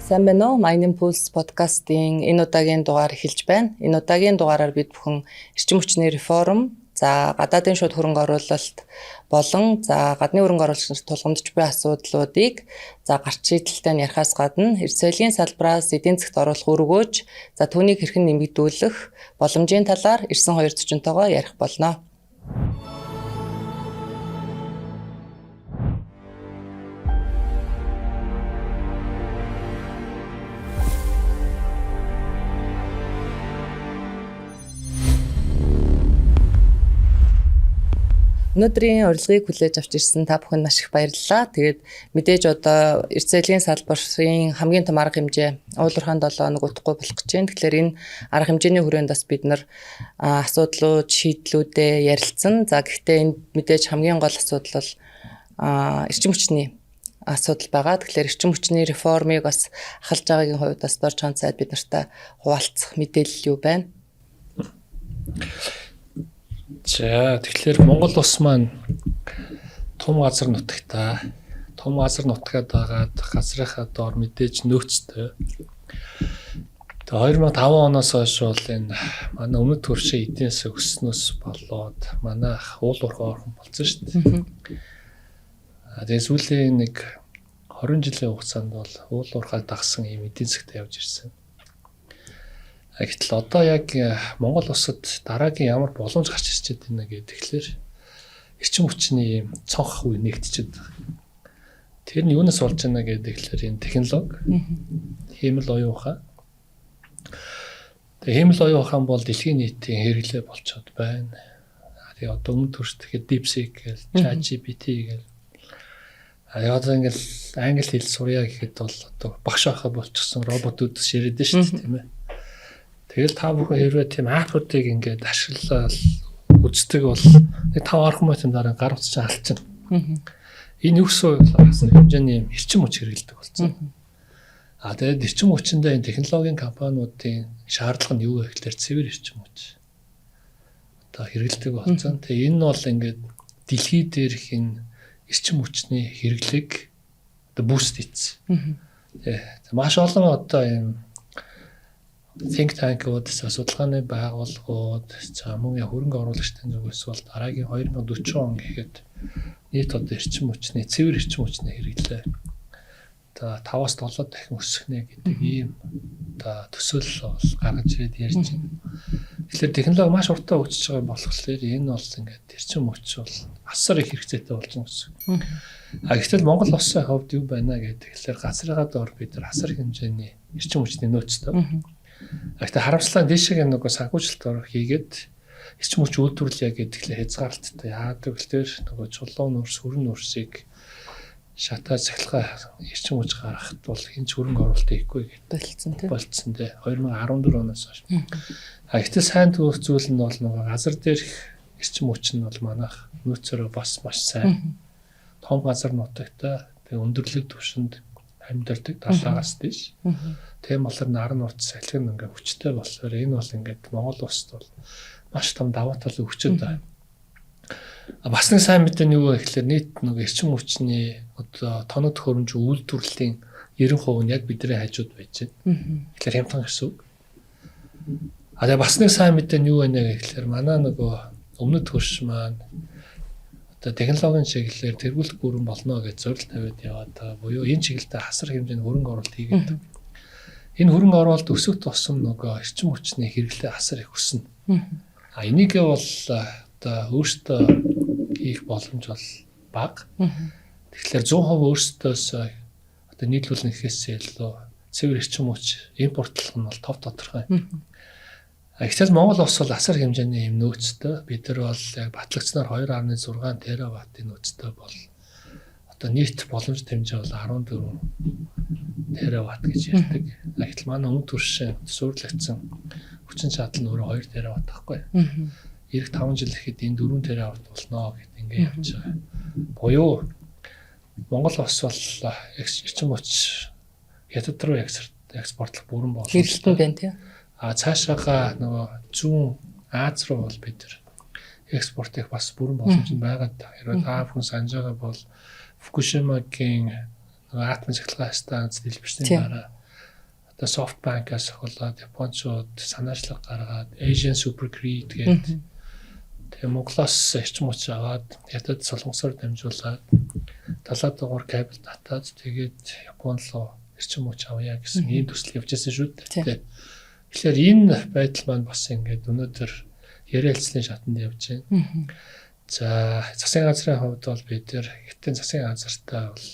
Сайн байна уу? Mining Pulse подкастын энэ удаагийн дугаар эхэлж байна. Энэ удаагийн дугаараар бид бүхэн эрчим хүчний реформ, гадаадын шууд хөрөнгө оруулалт болон гадны хөрөнгө оруулагчид тулгамдж буй асуудлуудыг гарч шийдэлтэй нь ярихаас гадна эрс соёлын салбараас эдийн засгт оруулах үр өгөөж, түүнийг хэрхэн нэмэгдүүлэх боломжийн талаар ирсэн хоёр зочинтойгоо ярих болно. Өнөөдрийн урилгыг хүлээж авч ирсэн та бүхэнд маш их баярлалаа. Тэгээд мэдээж одоо эрс соёлын салбарын хамгийн том арга хэмжээ уулуурхаан 7 хоног удахгүй болох гэж байна. Тэгэхээр энэ арга хэмжээний хүрээнд бас бид нар асуудлууд, шийдлүүдээ ярилцсан. Гэхдээ энд мэдээж хамгийн гол асуудал бол эрчим хүчний асуудал байгаа. Тэгэхээр эрчим хүчний реформыг бас ахалж байгаагийн хувьд бас дор чанцаад бид нартай хуваалцах мэдээлэл юу байна? За тэгэхээр Монгол улс маань том газар нутагтай. Том газар нутгаад байгаад газрынхаа доор мэдээж нөөцтэй. Тэгээ 2005 оноос хойш бол энэ манай өмнөд төршин эдийн засаг өснөөс болоод манай уулуурхаа орхон болсон шүү дээ. Тэгээ сүүлийн нэг 20 жилийн хугацаанд бол уулуурхаа дагсан ийм эдийн засагт явж ирсэн. Гэтэл одоо яг Монгол улсад дараагийн ямар боломж гарч ирчээд байна гэхээр эрчим хүчний цонх үе нэгтчихэд байна. Тэр нь юунаас болж байна гэхээр энэ технологи, хиймэл оюун ухаан. Тэгээ хиймэл оюун ухаан бол дэлхийн нийтийн хэрэглээ болчиход байна. Тэгээ одоо өмнө төрш тэгэхээр DeepSeek гэл, ChatGPT гэл. Одоо ингээл англи хэл сурья гэхэд бол одоо багш ахаа болчихсон роботууд ширэд шүү дээ, тийм ээ. Тэгэл та бүхэн хэрвээ тийм аппуудыг ингээд ашиглаад үздэг бол нэг 5 орхон минутын дараа гар утсаа алчна. Энэ юу гэсэн үг вэ? Хэмжээний эрчим хүч хэрэглэдэг болсон. Тэгээд эрчим хүчиндээ энэ технологийн компаниудын шаардлага нь юу вэ гэхээр цэвэр эрчим хүч. Одоо хэрэглэдэг болсон. Тэгээ энэ бол ингээд дэлхий дээрх энэ эрчим хүчний хэрэглэг одоо буст хийсэн. Тэгээ маш олон одоо юм think tank-ууд, судалгааны байгууллагууд, мөн хөрөнгө оруулагчдын зүгээс бол дараагийн 2040 он гэхэд нийт одоо эрчим хүчний, цэвэр эрчим хүчний хэрэглээ одоо 5-7 дахин өсөх нэ гэдэг ийм одоо төсөөлөл бол гаргаж ирээд ярьж байна. Тэгэхээр технологи маш уртаа хөгжиж байгаа болохоор энэ бол ингээд эрчим хүч бол асар их хэрэгцээтэй болж байгаа гэсэн. Гэтэл Монгол улсын хувьд юу байна гэхээр газрынхаа доор бид нар асар хэмжээний эрчим хүчний нөөцтэй. Гэхдээ харамслаа дээшээ нөгөө санхүүжилт хийгээд эрчим хүч үйлдвэрлэе гэдгээр хязгаарлалттай яадаг гэхээр нөгөө чулуун нурс, хөрөн нурсыг шатаа цахилгаан эрчим хүч гаргахад бол хинч хөрөнгө оруулалт хийхгүй болцсон тий 2014 оноос хойш. Гэхдээ сайн зүйл нь бол нөгөө газар дээрх эрчим хүч нь бол манайх нөөцөөрөө бас маш сайн. Том газар нутагтай тэгээ өндөрлөг түвшинд амьдардаг талаагаас тийш. Тийм болохоор наран нууц салхин ингээ хүчтэй болохоор энэ бол ингээд Монгол улсад бол маш том давуу тал өгчөд байна. Бас нэг сайн мэдээ нь юу вэ гэхээр нийт нэг эрчим хүчний одоо тоног төхөөрөмж үйлдвэрлэлийн 90% нь яг бидний хажууд байж байна. Тэгэхээр хямдхан гэсэн үг. Тэгээ бас нэг сайн мэдээ нь юу вэ гэхээр манай нөгөө өмнөд төрш маань одоо технологийн чиглэлээр тэргүүлэх бүрэн болно гэж зорилт тавиад яваад байгаа буюу энэ чиглэлдээ хасар хэмжээний хөрөнгө оруулалт хийгээд. Энэ хөрөнгө оруулалт өсөх тусам нөгөө эрчим хүчний хэрэглээ хасар их өснө. Энийгээ бол одоо өөртөө хийх боломж бол бага. Тэгэхээр 100% өөртөөс одоо нийлүүлнэ гэхээс илүү цэвэр эрчим хүч импортлох нь бол тов тодорхой. Гэтэл Монгол улс бол асар хэмжээний юм нөөцтэй. Бид нар бол яг батлагчнаар 2.6 тераваттын нөөцтэй бол одоо нийт боломж хэмжээ бол 14 тераватт гэж ярьдаг. Гэтэл манай өмнөд төршин суурьлагдсан хүчин чадал нь өөрөө 2 тераватт байхгүй. Ирэх 5 жил ихэд энэ 4 тераватт болно гэдэг ингээд явж байгаа. Буюу Монгол улс бол эрчим хүч хятад руу экспортлох бүрэн боломжтой. Хэрэглэн байна тийм. Цаашаага нөгөө зүүн Аз руу бол бид экспорт хийх бас бүрэн боломж байгаа. Хэрвээ та бүхэн санаж байгаа бол Фукушимагийн нөгөө атомын цахилгаан станц дэлбэрсний дараа одоо SoftBank-аас ахуулаад Япончууд санаачлаг гаргаад Asian Super Creed гэдэг тэгээ Монголоос эрчим хүч аваад ядад солонгосоор дамжуулаад 70 дугаар кабель татаад тэгээд Япон руу эрчим хүч авъя гэсэн ийм төсөл явж байсан шүү дээ. Тэгэхээр энэ байдал маань бас ингээд өнөөдөр яриалцлын шатанд явж байна. За засгийн газрын хувьд бол бид нэр хятадын засгийн газартаа бол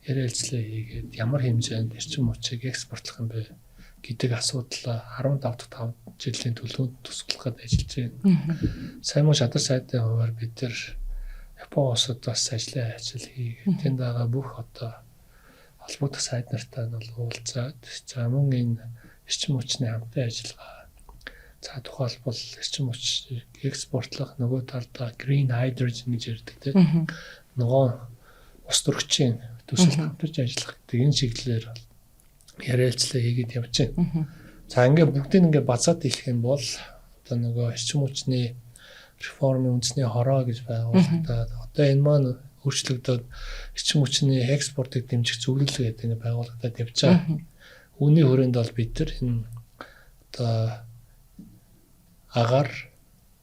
яриалцлаа хийгээд ямар хэмжээнд эрчим хүчийг экспортлох юм бэ гэдэг асуудал 15-5 жилийн төлөвөнд тусгахад ажиллаж байна. Сайн муу шадар сайдын хувьар бид нэр Япон улсад бас ажил хийгээд тэнд байгаа бүх одоо холбогдох сайд нартай нь бол уулзаад за мөн энэ эрчим хүчний хамтын ажиллагаа за тухайлбал эрчим хүчийг экспортлох нөгөө талдаа green hydrogen гэж ярьдаг тийм нөгөө ус төрөгчийн төсөлд хамтарч ажиллах гэдэг энэ чиглэлээр яриалцлаа хийгээд явж байна. За ингээд бүгдийг ингээд базаад хэлэх юм бол одоо нөгөө эрчим хүчний реформын үндэсний хороо гэж байгуулагдаад одоо энэ маань өөрчлөгдөд эрчим хүчний экспортыг дэмжих зөвлөлт гэдэг ингээд байгуулагдаад явж байгаа. Үүний хүрээнд бол бид нар энэ одоо агаар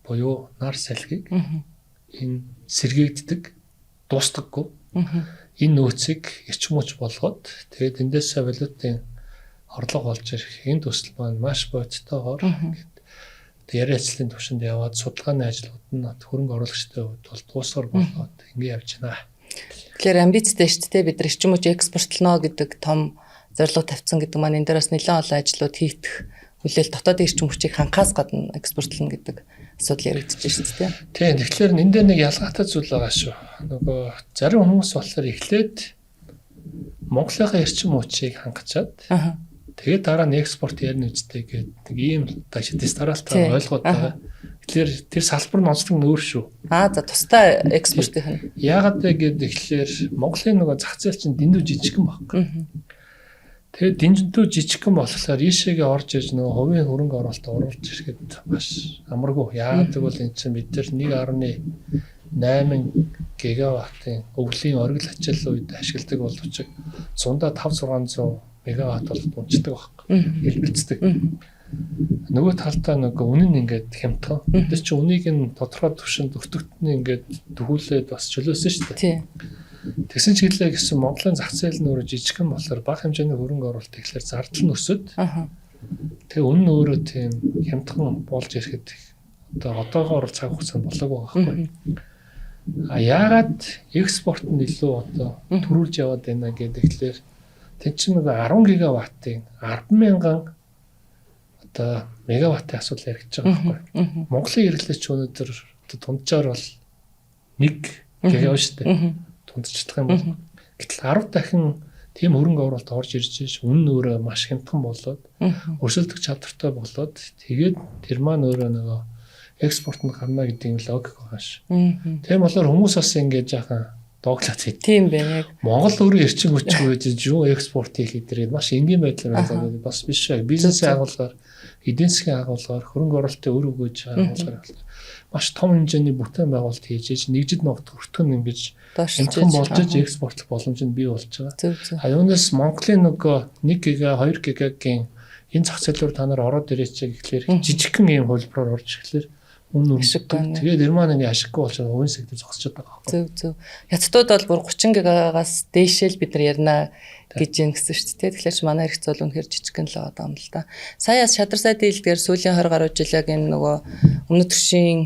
буюу нар салхийг энэ сэргээгддэг дуустдаггүй энэ нөөцийг эрчим хүч болгоод тэгээд эндээсээ валютын орлого олж ирэх энэ төсөл маань маш бодитойгоор яриалцлын түвшинд яваад судалгааны ажлууд нь хөрөнгө оруулагчтай хувьд бол дуусгар болоод ингэ явж байна. Тэгэхээр амбицтай шүү дээ бид нар эрчим хүч экспортлно гэдэг том зорилго тавьсан гэдэг маань энэ дээр бас нэлээд олон ажлууд хийгдэх хүлээл дотоодын эрчим хүчийг хангахаас гадна экспортлно гэдэг асуудал яригдчихэж шүү дээ. Тийм тэгэхээр энэ дээр нэг ялгаатай зүйл байгаа шүү. Нөгөө зарим хүмүүс болохоор эхлээд Монголынхаа эрчим хүчийг хангачаад тэгээд дараа нь экспорт ярина үстэй гэдэг ийм шидэс дараалтаа ойлгоод байгаа. Тэгэхээр тэр салбар нь онцлог нөөр шүү. За тусдаа экспортын хэн. Яагаад вэ гэхээр Монголын нөгөө зах зээл чинь дэндүү жижигхэн байхгүй. Тэгээд дэндүү жижигхэн болохоор ийшээгээ орж ирж нөгөө хувийн хөрөнгө оруулалт оруулж ирэхэд маш амаргүй. Яагаад гэвэл энэ чинь бид нар 1.8 гигаваттын өвлийн оргил ачаалал үед ашигладаг боловч цундаа 5-600 мегаватт бол унцдаг байхгүй. Хэлбэлцдэг. Нөгөө талдаа нөгөө үнэн ингээд хямдхан. Бид чи үнийг нь тодорхой түвшинд өртөгтний ингээд дөхүүлээд бас чөлөөсөн шүү дээ. Тэгсэн чиглэлээ гэсэн Монголын зах зээл нь өөрөө жижигхэн болохоор бага хэмжээний хөрөнгө оруулалт ихлээр зардал нь өсөд. Тэгээ үнэн нь өөрөө тийм хямдхан болж ирэхэд одоогоор цаг хугацаанд болоогүй байхгүй. Яагаад экспорт нь илүү одоо төрүүлж яваад байна гэхээр тэн чинь нэг 10 гигаваттын 10,000 одоо мегаваттын асуудал яригдж байгаа байхгүй. Монголын хэрэглээч өнөөдөр дунджаар бол 1 гигаватт шүү дээ. Дундчилах юм бол гэтэл 10 дахин тийм хөрөнгө оруулалт орж ирж үнэн өөрөө маш хямдхан болоод өрсөлдөх чадвартай болоод тэгээд тэр маань өөрөө нөгөө экспортод гарна гэдэг юм логик байгаа ш. Тийм болохоор хүмүүс бас ингэж яахан дооглоод байт. Тийм байна яг. Монгол өөрөө эрчим хүчгүй гэж юу экспорт хийх гэдэг бас энгийн байдлаар байна. Бас биш яг бизнесийн агуулгаар, эдийн засгийн агуулгаар, хөрөнгө оруулалтын өр өгөөж агуулгаар маш том хэмжээний бүтээн байгуулалт хийж нэгжид ногт өртгөн ингэж хямдхан болж экспортлох боломж нь бий болж байгаа. Юунаас Монголын нөгөө 1 гига 2 гигагийн энэ зах зээл рүү та нар ороод ирээч гэхлээр жижигхэн ийм хөлбөрөөр орж ирэхлээр үнэн тэгээд ер маань ингээ ашиггүй болчиход хувийн сектор зогсчиход байгаа байхгүй. Зөв. Хятадууд бол бүр 30 гигагаас дээшэл бид нар ярина гэж юм гэсэн шүү дээ. Тэгэхээр чи манай хэрэгц бол үнэхээр жижигхэн л байгаа юм л да. Саяас шадар сайдын хэлдгээр сүүлийн 20 гаруй жил яг энэ нөгөө өмнөд түвшийн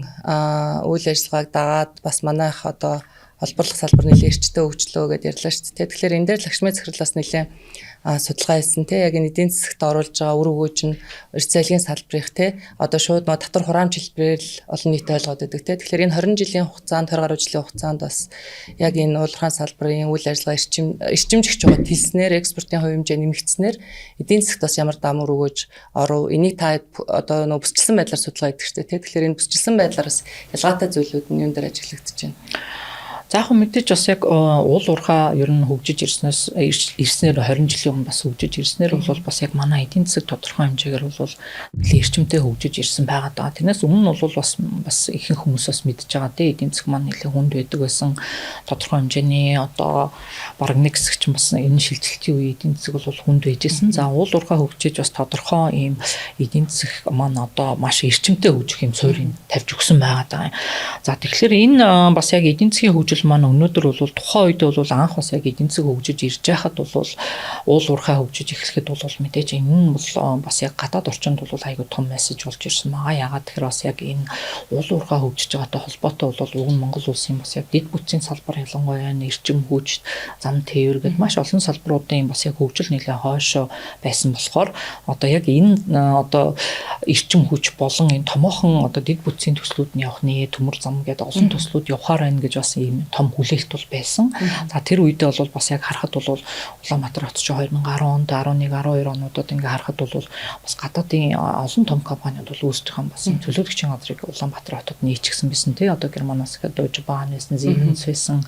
үйл ажиллагааг дагаад бас манайх одоо холбоорлох салбар нэлээд эрчтэй хөгжлөө гэдээ ярьлаа шүү дээ. Тэгэхээр энэ дээр лагшмын захирлаас нэлээд судалгаа хийсэн те яг энэ эдийн засагт оруулж байгаа үр өгөөж нь эрс зайлгийн салбарыг те одоо шууд нөө татвар хураамж хэлбэрээр л олон нийт ойлгоод байдаг те. Тэгэхээр энэ 20 жилийн хугацаанд 20 гаруй жилийн хугацаанд бас яг энэ уулуурхаан салбарын үйл ажиллагаа эрчимжигч байгаа хэлснээр экспортын хувь хэмжээ нэмэгдснээр эдийн засагт бас ямар дамуур өгөөж оров энийг та одоо нөө бүсчилсэн байдлаар судалгаа хийдэг шүү дээ те. Тэгэхээр энэ бүсчилсэн байдлаар бас ялгаатай зүйлүүд нь юун дээр ажиглагдаж байна. За яг мэдээж бас яг уул уурхай ер нь хөгжиж ирснээр 20 жилийн өмнө бас хөгжиж ирснээр бол бас яг манай эдийн засаг тодорхой хэмжээгээр бол эрчимтэй хөгжиж ирсэн байгаа даа. Тэрнээс өмнө бол бас ихэнх хүмүүс бас мэдж байгаа дээ. Эдийн засаг маань нэлээд хүнд байдаг байсан. Тодорхой хэмжээний одоо бараг нэг хэсэг ч бас энэ шилжилтийн үе эдийн засаг бол хүнд байжсэн. За уул уурхай хөгжиж бас тодорхой ийм эдийн засаг маань одоо маш эрчимтэй хөгжих юм суурийг тавьж өгсөн байгаа даа. За тэгэхээр энэ бас яг эдийн засгийн хөгжил маань өнөөдөр бол тухайн үед бол анх бас яг эдийн засаг хөгжиж ирж байхад бол уул уурхай хөгжиж эхлэхэд бол мэдээж энэ бол бас яг гадаад орчинд бол айгүй том мессеж болж ирсэн байгаа. Ягаад тэгэхээр бас яг энэ уул уурхай хөгжиж байгаатай холбоотой бол уг нь Монгол улсын бас яг дэд бүтцийн салбар ялангуяа эрчим хүч, зам тээвэр гэдэг маш олон салбаруудын бас яг хөгжил нэлээд хойшоо байсан болохоор одоо яг энэ одоо эрчим хүч болон энэ томоохон одоо дэд бүтцийн төслүүд нь явах нэ төмөр зам гэдэг олон төслүүд явахаар байна гэж бас ийм том хүлээлт бол байсан. За тэр үедээ бол бас яг харахад бол Улаанбаатар хот ч 2010 онд 11 12 онуудад ингээ харахад бол бас гадаадын олон том компаниуд бол үүсэж байгаа юм бас төлөөлөгчийн газрыг Улаанбаатар хотод нээчихсэн байсан тий. Одоо Германаас ихэд Deutsche Bahn байсан, Siemens байсан.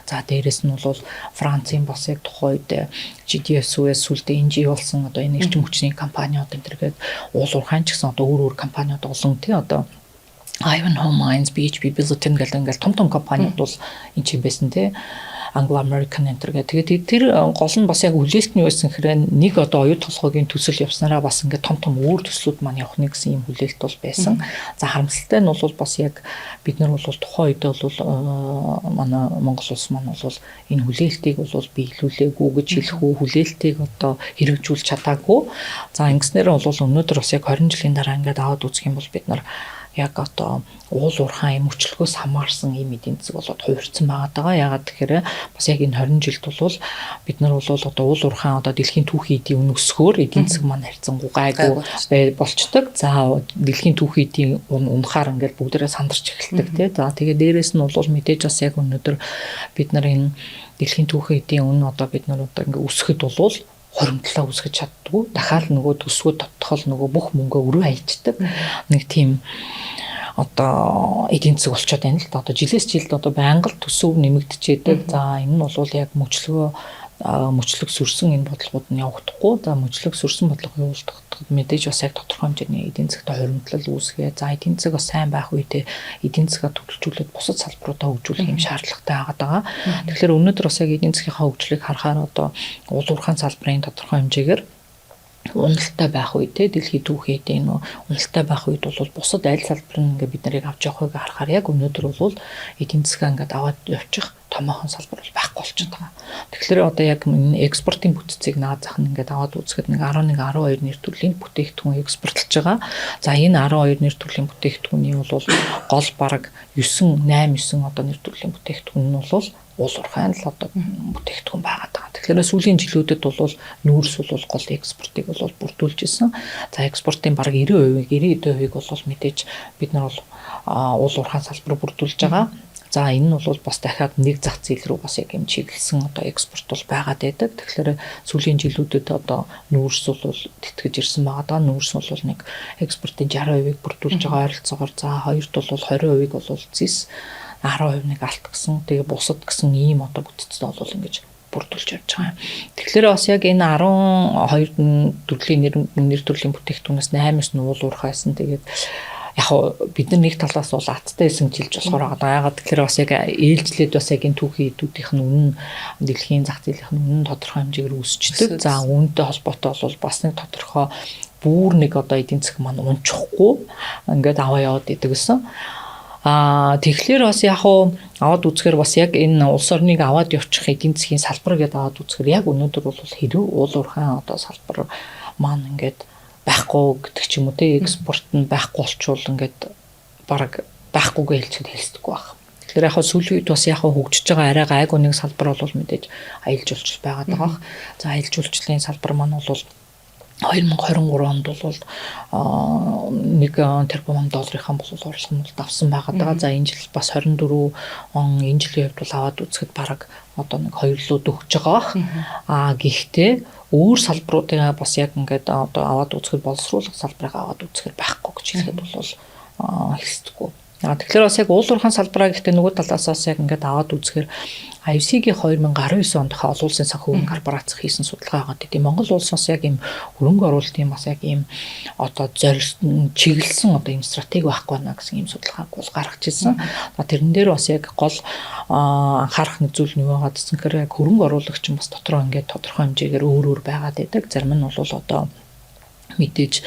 За дээрэс нь бол Францын бас яг тухайн үед GDS-ээс сүлдээ NG болсон одоо энэ эрчим хүчний компаниуд энэ төргээд уул уурхайн ч гэсэн одоо өөр компаниуд олон тий. Одоо Ivanhoe Mines, BHP Billiton гэдэг том компаниуд бол энэ чинь байсан тий. Anglo American Enter гэдэг. Тэгээд тэр гол нь бас яг хүлээлт нь юу байсан гэхээр нэг одоо оюут толгойн төсөл явснараа бас ингээд том өөр төслүүд маань явах нэг гэсэн юм хүлээлт бол байсан. За харамсалтай нь бол бас яг бид нар бол тухайн үед бол манай Монгол улс маань бол энэ хүлээлтийг бол биелүүлээгүй гэж хэлэх үү, хүлээлтийг одоо хэрэгжүүлж чадаагүй. За ингэснээр бол өнөөдөр бас яг 20 жилийн дараа ингээд аваад үзэх юм бол бид нар яг одоо уул уурхай юм өчлөгөөс хамаарсан юм эдийн засаг болоод хувирсан байгаа. Ягаад тэгэхээр бас яг энэ 20 жилд бол бид нар бол одоо уул уурхай одоо дэлхийн түүхийн эдийн үн өсгөөр эдийн засаг маань харьцангуй гайгүй болчдөг. За дэлхийн түүхийн эдийн үн унахаар ингээд бүгдээрээ сандарч эхэлдэг тий. За тэгээд дээрэс нь бол мэдээж бас яг өнөөдөр бид нар энэ дэлхийн түүхийн эдийн үн одоо бид нар одоо ингээд өсгөхөд бол хоримтлаа үсгэж чаддгүй. Дахиад нөгөө төсвөө тодтохол нөгөө бүх мөнгөө өрөө хайчдаг. Нэг тийм одоо эдийн засаг болчиход байна л да. Одоо жилээс жилд одоо байнга л төсөв нэмэгдчихэд. За энэ нь бол яг мөчлөг сүрсэн энэ бодлогууд нь явагдахгүй. За мөчлөг сүрсэн бодлого явуулдаг мэдээж бас яг тодорхой хэмжээний эдийн засагт хоримтлал үүсгээ. За эдийн засаг бас сайн байх үедээ эдийн засгаа төвлөрүүлээд бусад салбаруудаа хөгжүүлэх юм шаардлагатай байгаа. Тэгэхээр өнөөдөр бас яг эдийн засгийнхаа хөгжлийг харахаар одоо уул уурхайн салбарын тодорхой хэмжээгээр уналтай байх үедээ дэлхийн түүхийн эдийн уналтай байх үед бол бусад аль салбар нь ингээ бид нарыг авч явахыг харахаар яг өнөөдөр бол эдийн засгаа ингээд аваад явчих томоохон салбар бол байхгүй болчиход байгаа. Тэгэхээр одоо яг энэ экспортын бүтцийг наад зах нь ингээд аваад үзэхэд нэг 11 12 нэр төрлийн бүтээгдэхүүн экспортлж байгаа. За энэ 12 нэр төрлийн бүтээгдэхүүний бол гол бараг 9 8 9 одоо нэр төрлийн бүтээгдэхүүн нь бол уул уурхай л одоо бүтээгдэхүүн байгаа даа. Тэгэхээр сүүлийн жилүүдэд бол нүүрс бол гол экспортыг бол бүрдүүлж ирсэн. За экспортын бараг 90%, 90% бол мэдээж бид нар бол уул уурхай салбар бүрдүүлж байгаа. За энэ нь бол бас дахиад нэг зах зээл рүү бас яг юм чиглэсэн одоо экспорт бол байгаад байдаг. Тэгэхээр сүүлийн жилүүдэд одоо нүүрс бол тэтгэж ирсэн байгаа даа. Нүүрс бол нэг экспортын 60%-ийг бүрдүүлж байгаа ойролцоогоор. За хоёрт бол 20%-ийг бол ЗИС 10% нэг алт гэсэн. Тэгээ бусад гэсэн ийм одоо бүтцтэй бол ингэж бүрдүүлж явж байгаа. Тэгэхээр бас яг энэ 12 төрлийн нэр төрлийн бүтээгдэхүүнээс 8-аас нь уул уурхайсан. Тэгээд яг бид нар нэг талаас бол аттай хэлсэн жилж болохоор байгаа. Ягаад тэгэхээр бас яг ээлжлээд бас яг энэ түүхийн эдүүдийнх нь үнэн дэлхийн зах зээлийнх нь үнэн тодорхой хэмжээгээр үүсчдэг. За үүнтэй холбоотой бол бас нэг тодорхой бүр нэг одоо эдийн засаг маань унчихгүй ингээд аваа яваад идэг гэсэн. Тэгэхээр бас яг аваад үзэхээр бас яг энэ улс орныг аваад явчих эдийн засгийн салбар гэдээ аваад үзэхээр яг өнөөдөр бол хэрэв уул уурхайн одоо салбар маань ингээд байхгүй гэдэг ч юм уу те экспорт нь байхгүй болчвол ингээд бараг байхгүйгээ хэлцэдэггүй байх. Тэгэхээр яг сүүлийн үед бас яг хөгжиж байгаа арай гайгүй нэг салбар бол мэдээж аялал жуулчлал байгаад байгаа. За аялал жуулчлалын салбар маань бол 2023 онд бол 1 тэрбум долларынхаа орлого нь давсан байгаа. За энэ жил бас 24 он энэ жилийн хувьд бол аваад үзэхэд бараг одоо нэг 2-лууд өгч байгаа. Гэхдээ өөр салбаруудыг бас яг ингээд одоо аваад үзэхэд боловсруулах салбарыг аваад үзэхэд байхгүй гэж хэлэхэд бол хэлцдэггүй. Тэгэхээр бас яг уулуурхайн салбараа гэхдээ нөгөө талаас бас яг ингээд аваад үзэхээр IFC-гийн 2019 онд олон улсын санхүүгийн корпорац хийсэн судалгаа байгаа гэдэг. Монгол улс бас яг ийм хөрөнгө оруулалтын бас яг ийм одоо чиглэсэн одоо ийм стратеги байхгүй байна гэсэн ийм судалгааг бол гаргаж ирсэн. Тэрэн дээр бас яг гол анхаарах нэг зүйл нь юу байгаа гэсэн хэрэг яг хөрөнгө оруулагч нь бас дотроо ингээд тодорхой хэмжээгээр өөр байгаад байдаг. Зарим нь бол одоо мэдээж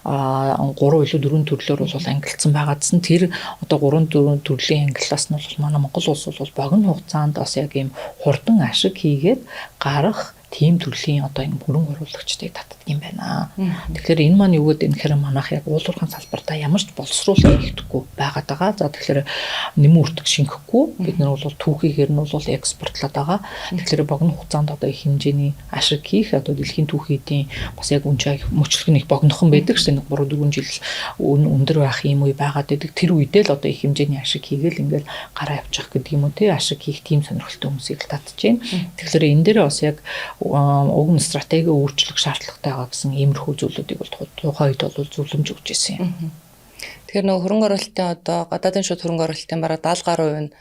3 илүү 4 төрлөөр бол ангилсан байгаадсан. Тэр одоо 3 4 төрлийн ангиллаас нь бол манай Монгол улс бол богино хугацаанд бас яг ийм хурдан ашиг хийгээд гарах тийм төрлийн одоо юм хөрөнгө оруулагчдыг татдаг юм байна. Тэгэхээр энэ маань юу гэдэг нэхэр манайх яг уулуурхайн салбартаа ямар ч боловсруулалт хийхгүй байгаад байгаа. За тэгэхээр нэмэн үртэг шингэхгүй бид нар бол түүхийгээр нь бол экспортлоод байгаа. Тэгэхээр богино хугацаанд одоо их хэмжээний ашиг хийх одоо дэлхийн түүхийдийн бас яг үнцэг мөчлөг нэг богинохон байдаг шүү дээ. 3 4 жил өндөр байх юм уу байгаад байдаг. Тэр үедээ л одоо их хэмжээний ашиг хийгээл ингээл гараа явчих гэдэг юм уу те ашиг хийх тийм сонирхолтой хүмүүсийг татж байна. Тэгэхээр энэ дээр бас яг уг нь стратеги өөрчлөх шаардлагатай байгаа гэсэн иймэрхүү зүйлүүдийг бол тухайд бол зөвлөмж өгч ирсэн юм. Тэгэхээр нөгөө хөрөнгө оруулалтын одоо гадаадын шууд хөрөнгө оруулалтын бараг 70% нь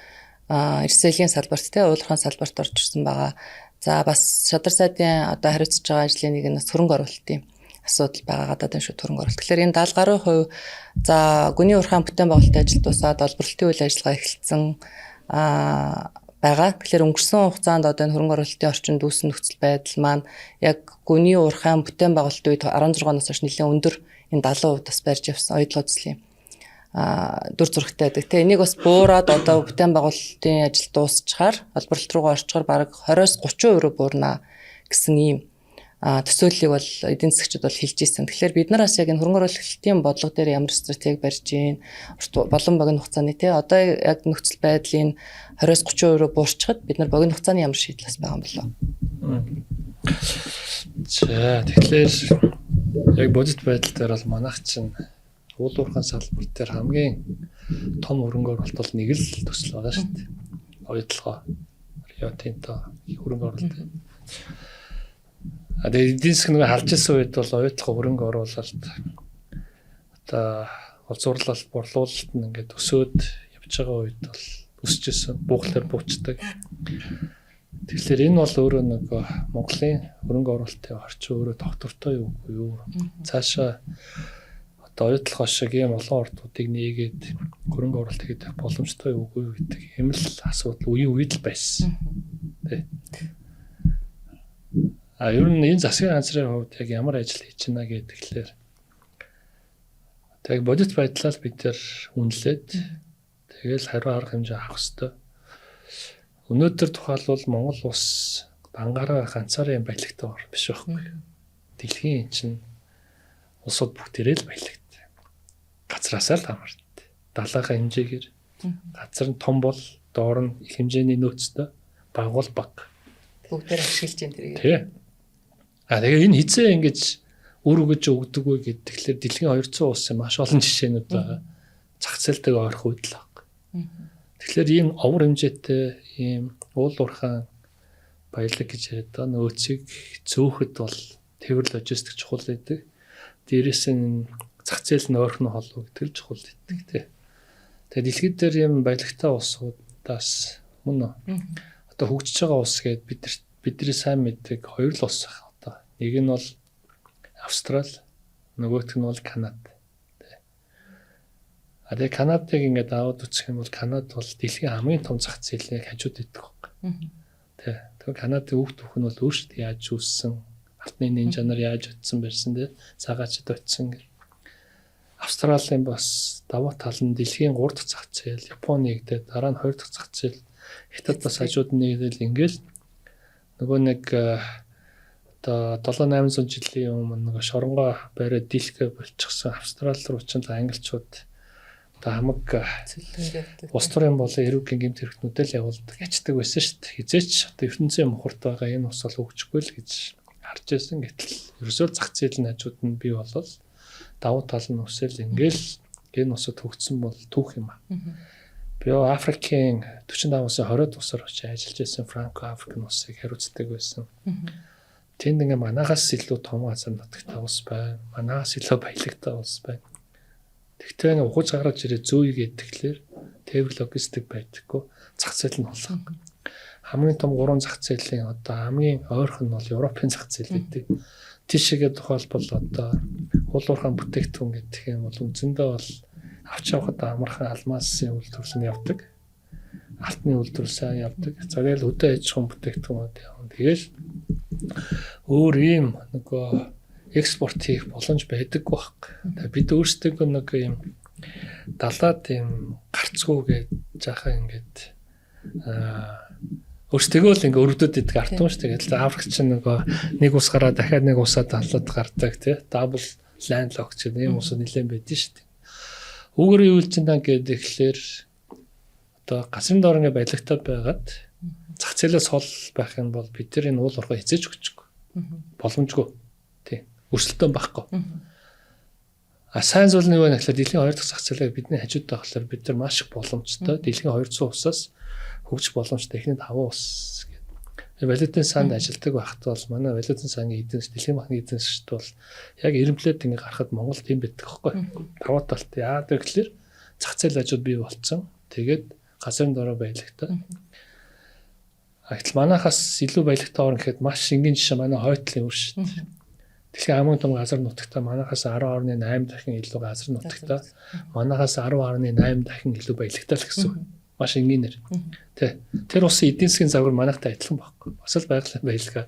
эрсдлийн салбарт те уулуурхайн салбарт орж ирсэн байгаа. За бас шадар сайдын одоо хариуцж байгаа ажлын нэг нь бас хөрөнгө оруулалтын асуудал байгаа гадаадын шууд хөрөнгө оруулалт. Тэгэхээр энэ 70% за гүний уурхайн бүтээн байгуулалтын ажил дуусаад олборлолтын үйл ажиллагаа эхэлсэн байгаа. Тэгэхээр өнгөрсөн хугацаанд одоо энэ хөрөнгө оруулалтын орчинд үүссэн нөхцөл байдал маань яг гүний уурхайн бүтээн байгуулалтын үед 16 оноос хойш нэлээд өндөр энэ 70% бас барьж явсан оюутлын үзлийн дүр зурагтай байдаг. Тэ энийг бас буураад одоо бүтээн байгуулалтын ажил дуусчихаар олборлолт руугаа орчихоор бараг 20-30% буурна гэсэн ийм төсөөллийг бол эдийн засгчид бол хэлж ийсэн. Тэгэхээр бид нар бас яг энэ хөрөнгө оруулалтын бодлого дээр ямар стратеги барьж гин болон богино хугацааны тий одоо яг нөхцөл байдлын 20-30% буурчихад бид нар богино хугацааны ямар шийдэл бас байгаа юм болоо. За тэгэхээр яг бодит байдал дээр бол манайх чинь уулуурхайн салбар дээр хамгийн том хөрөнгө оруулалт бол нэг л төсөл байгаа шүү дээ. Оюутлогоо Rio Tinto хөрөнгө оруулалт. Тэгээд эдийн засаг нэг халж ирсэн үед бол оюутлогоо хөрөнгө оруулалт одоо олзуурлал борлуулалт нь ингээд өсөөд явж байгаа үед бол өсөж ирсэн буухлаар буучдаг. Тэгэхээр энэ бол өөрөө нэг Монголын хөрөнгө оруулалтын орчин өөрөө доктортой юу үгүй юу. Цаашаа одоо оюутлогоо шиг ийм олон ордуудыг нээгээд хөрөнгө оруулалт хийх боломжтой юу үгүй гэдэг юм л асуудал үе үед л байсан. Тэ. Ер нь энэ засгийн газрын хувьд яг ямар ажил хийж байна гэхээр тэг бодит байдлаар бид нэр үнэлээд тэгэл хариу арга хэмжээ авах хэрэгтэй. Өнөөдөр тухайлбал Монгол улс бангаараа ганцаараа баялагтай ор биш байхгүй. Дэлхийн чинь улсууд бүгдээрээ л баялагтай. Газраасаа л хамаартай. Далайхаа хэмжээгээр газар нь том бол доор нь их хэмжээний нөөцтэй, баг бол баг. Бүгдээр ашиглаж байна тэрийг. Тий. Тэгээ энэ хизээ ингэж үр өгөж өгдөг вэ гэхэлэр дэлхийн 200 улсын маш олон жишээнүүд байгаа. Зах зээлтэйг ойрох үед л баг. Тэгэхээр ийм овор хэмжээтэй ийм уулуурхайн баялаг гэж яриад байгаа нөөцийг зөөхөд бол тэрвэр логистик чухал байдаг. Дээрээс нь зах зээл нь ойрхон холбоо гэдэг л чухал байдаг тий. Тэгээ дэлхийд дээр ийм баялагтай улсуудаас мөн одоо хөгжиж байгаа улс гээд бидний сайн мэддэг хоёр л улс байна. Одоо нэг нь бол Австрали, нөгөөх нь бол Канада. Тэгээ Канадыг ингээд аваад үзэх юм бол Канада бол дэлхийн хамгийн том зах зээлийн хажууд идэх байхгүй. Тэгээ Канадын үг түүх нь бол өөрсдөө яаж үүссэн, алтны нэн чанар яаж утсан барьсан дээ, цагаачд утсан гэх. Австралийн бас давуу тал нь дэлхийн 3 дахь зах зээл, Японы нэгдээд дараа нь 2 дахь зах зээл, Хятад бас хажууд нь нэгдэл ингээл нөгөө нэг одоо 7-800 жилийн өмнө нөгөө шоронгоо бариад дийлхэ болчихсон Австрали руу ч англичууд одоо хамаг улс төрийн болон эрүүгийн гэмт хэрэгтнүүдэл явуулдаг ячдаг байсан шүү дээ. Хизээч одоо ертөнцийн мухарт байгаа энэ ус бол хөгжихгүй л гэж харж байсан. Гэтэл ерөөсөө зах зээлийн хажууд нь бий болол давуу тал нь өсөөл ингээл энэ усад хөгжсөн бол түүх юм аа. Би Африкийн 45 улсын 20 улсаар очиж ажиллаж байсан Франко Африкийн улсыг хариуцдаг байсан. Тэнд ингээ манайхаас илүү том газар нутагтай улс байна. Манайхаас илүү баялагтай улс байна. Тэгтээ нэг ухаж гараад ирээ зөөе гэдгээр тээвэр логистик байдаггүй зах зээл нь болох. Хамгийн том 3 зах зээлийн одоо хамгийн ойрхон нь бол Европын зах зээл гэдэг. Тийшээгээ тухайлбал одоо уулуурхаан бүтээгдэхүүн гэдэг юм бол үндсэндээ бол авч явахад амархан алмасын үйлдвэрлэл нь явдаг. Алтны үйлдвэрлэл сайн явдаг. Цагаал хөдөө аж ахуйн бүтээгдэхүүнүүд явна. Тэгэл өөр ийм нөгөө экспорт хийх боломж байдаггүй байхгүй. Тэгээ бид өөрсдөө нэг ийм далаад ийм гарцгүй гэж жаахан ингээд өөрсдөө л ингээ өргөдөд идэг арт юм шүү. Тэгэл Африк чинь нөгөө нэг ус гараа дахиад нэг усаа далаад гардаг тий. Дабл ландлок ч юм уус нэлээд байдэн шүү. Үүгээр юу хэлж байна гэдэг ихлээр одоо газрын доор ингээ баялагтай байгаад зах зээлээс хол байх юм бол бид нар энэ уул уурхай хязгаарч өгчихгүй. Боломжгүй. Тий. Өрсөлдөөн байхгүй. Сайн зүйл нь юу вэ гэхээр дэлхийн 2 дахь зах зээлээ бидний хажууд байхлаар бид нар маш их боломжтой. Дэлхийн 200 усаас хөгжих боломжтой эхний 5 ус гэдэг. Валютын санд ажилладаг байхад бол манай валютын сангийн эдийн засгийн дэлхийн банкны эдийн засгт бол яг эренблээд ингээ гарахад Монгол тийм байдаг байхгүй. Даваа талт яа гэвэл зах зээл ажууд бий болцсон. Тэгээд газрын дороо баялагтай. Гэтэл манайхаас илүү баялагтай орн гэхэд маш энгийн жишээ манай хойтлын үр шүү дээ. Дэлхийн хамгийн том газар нутагтаа манайхаас 10.8 дахин илүү газар нутагтаа манайхаас 10.8 дахин илүү баялагтай л гэсэн үг. Маш энгийнээр. Тэр усын эдийн засгийн загвар манайхтай адилхан байхгүй. Бас л байгалийн баялгаа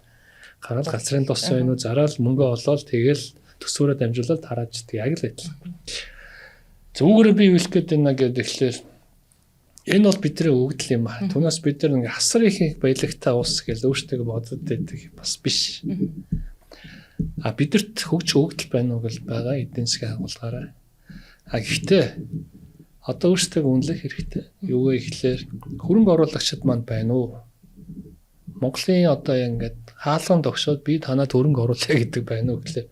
гараад газрын тус байна уу зараал мөнгө олоод тэгэл төсөөрөө дамжуулаад тарааж идэх яг л адилхан. Зүгээрээ би юу хэлэх гээд байна гэхээр энэ бол бидний өгдөл юм аа. Түүнээс бид нар ингээ асар их баялагтай ус гэж өөртөө бодод байдаг бас биш. Бидэрт хөгж өгдөл байна уу гэж байгаа эдийн засгийн агуулгаараа. Гэхдээ одоо өөртөө үнэлэх хэрэгтэй. Юу вэ гэхээр хөрөнгө оруулагчид манд байна уу? Монголын одоо ингээд хаалган тогшоод би танад хөрөнгө оруулъя гэдэг байна уу гэхлээр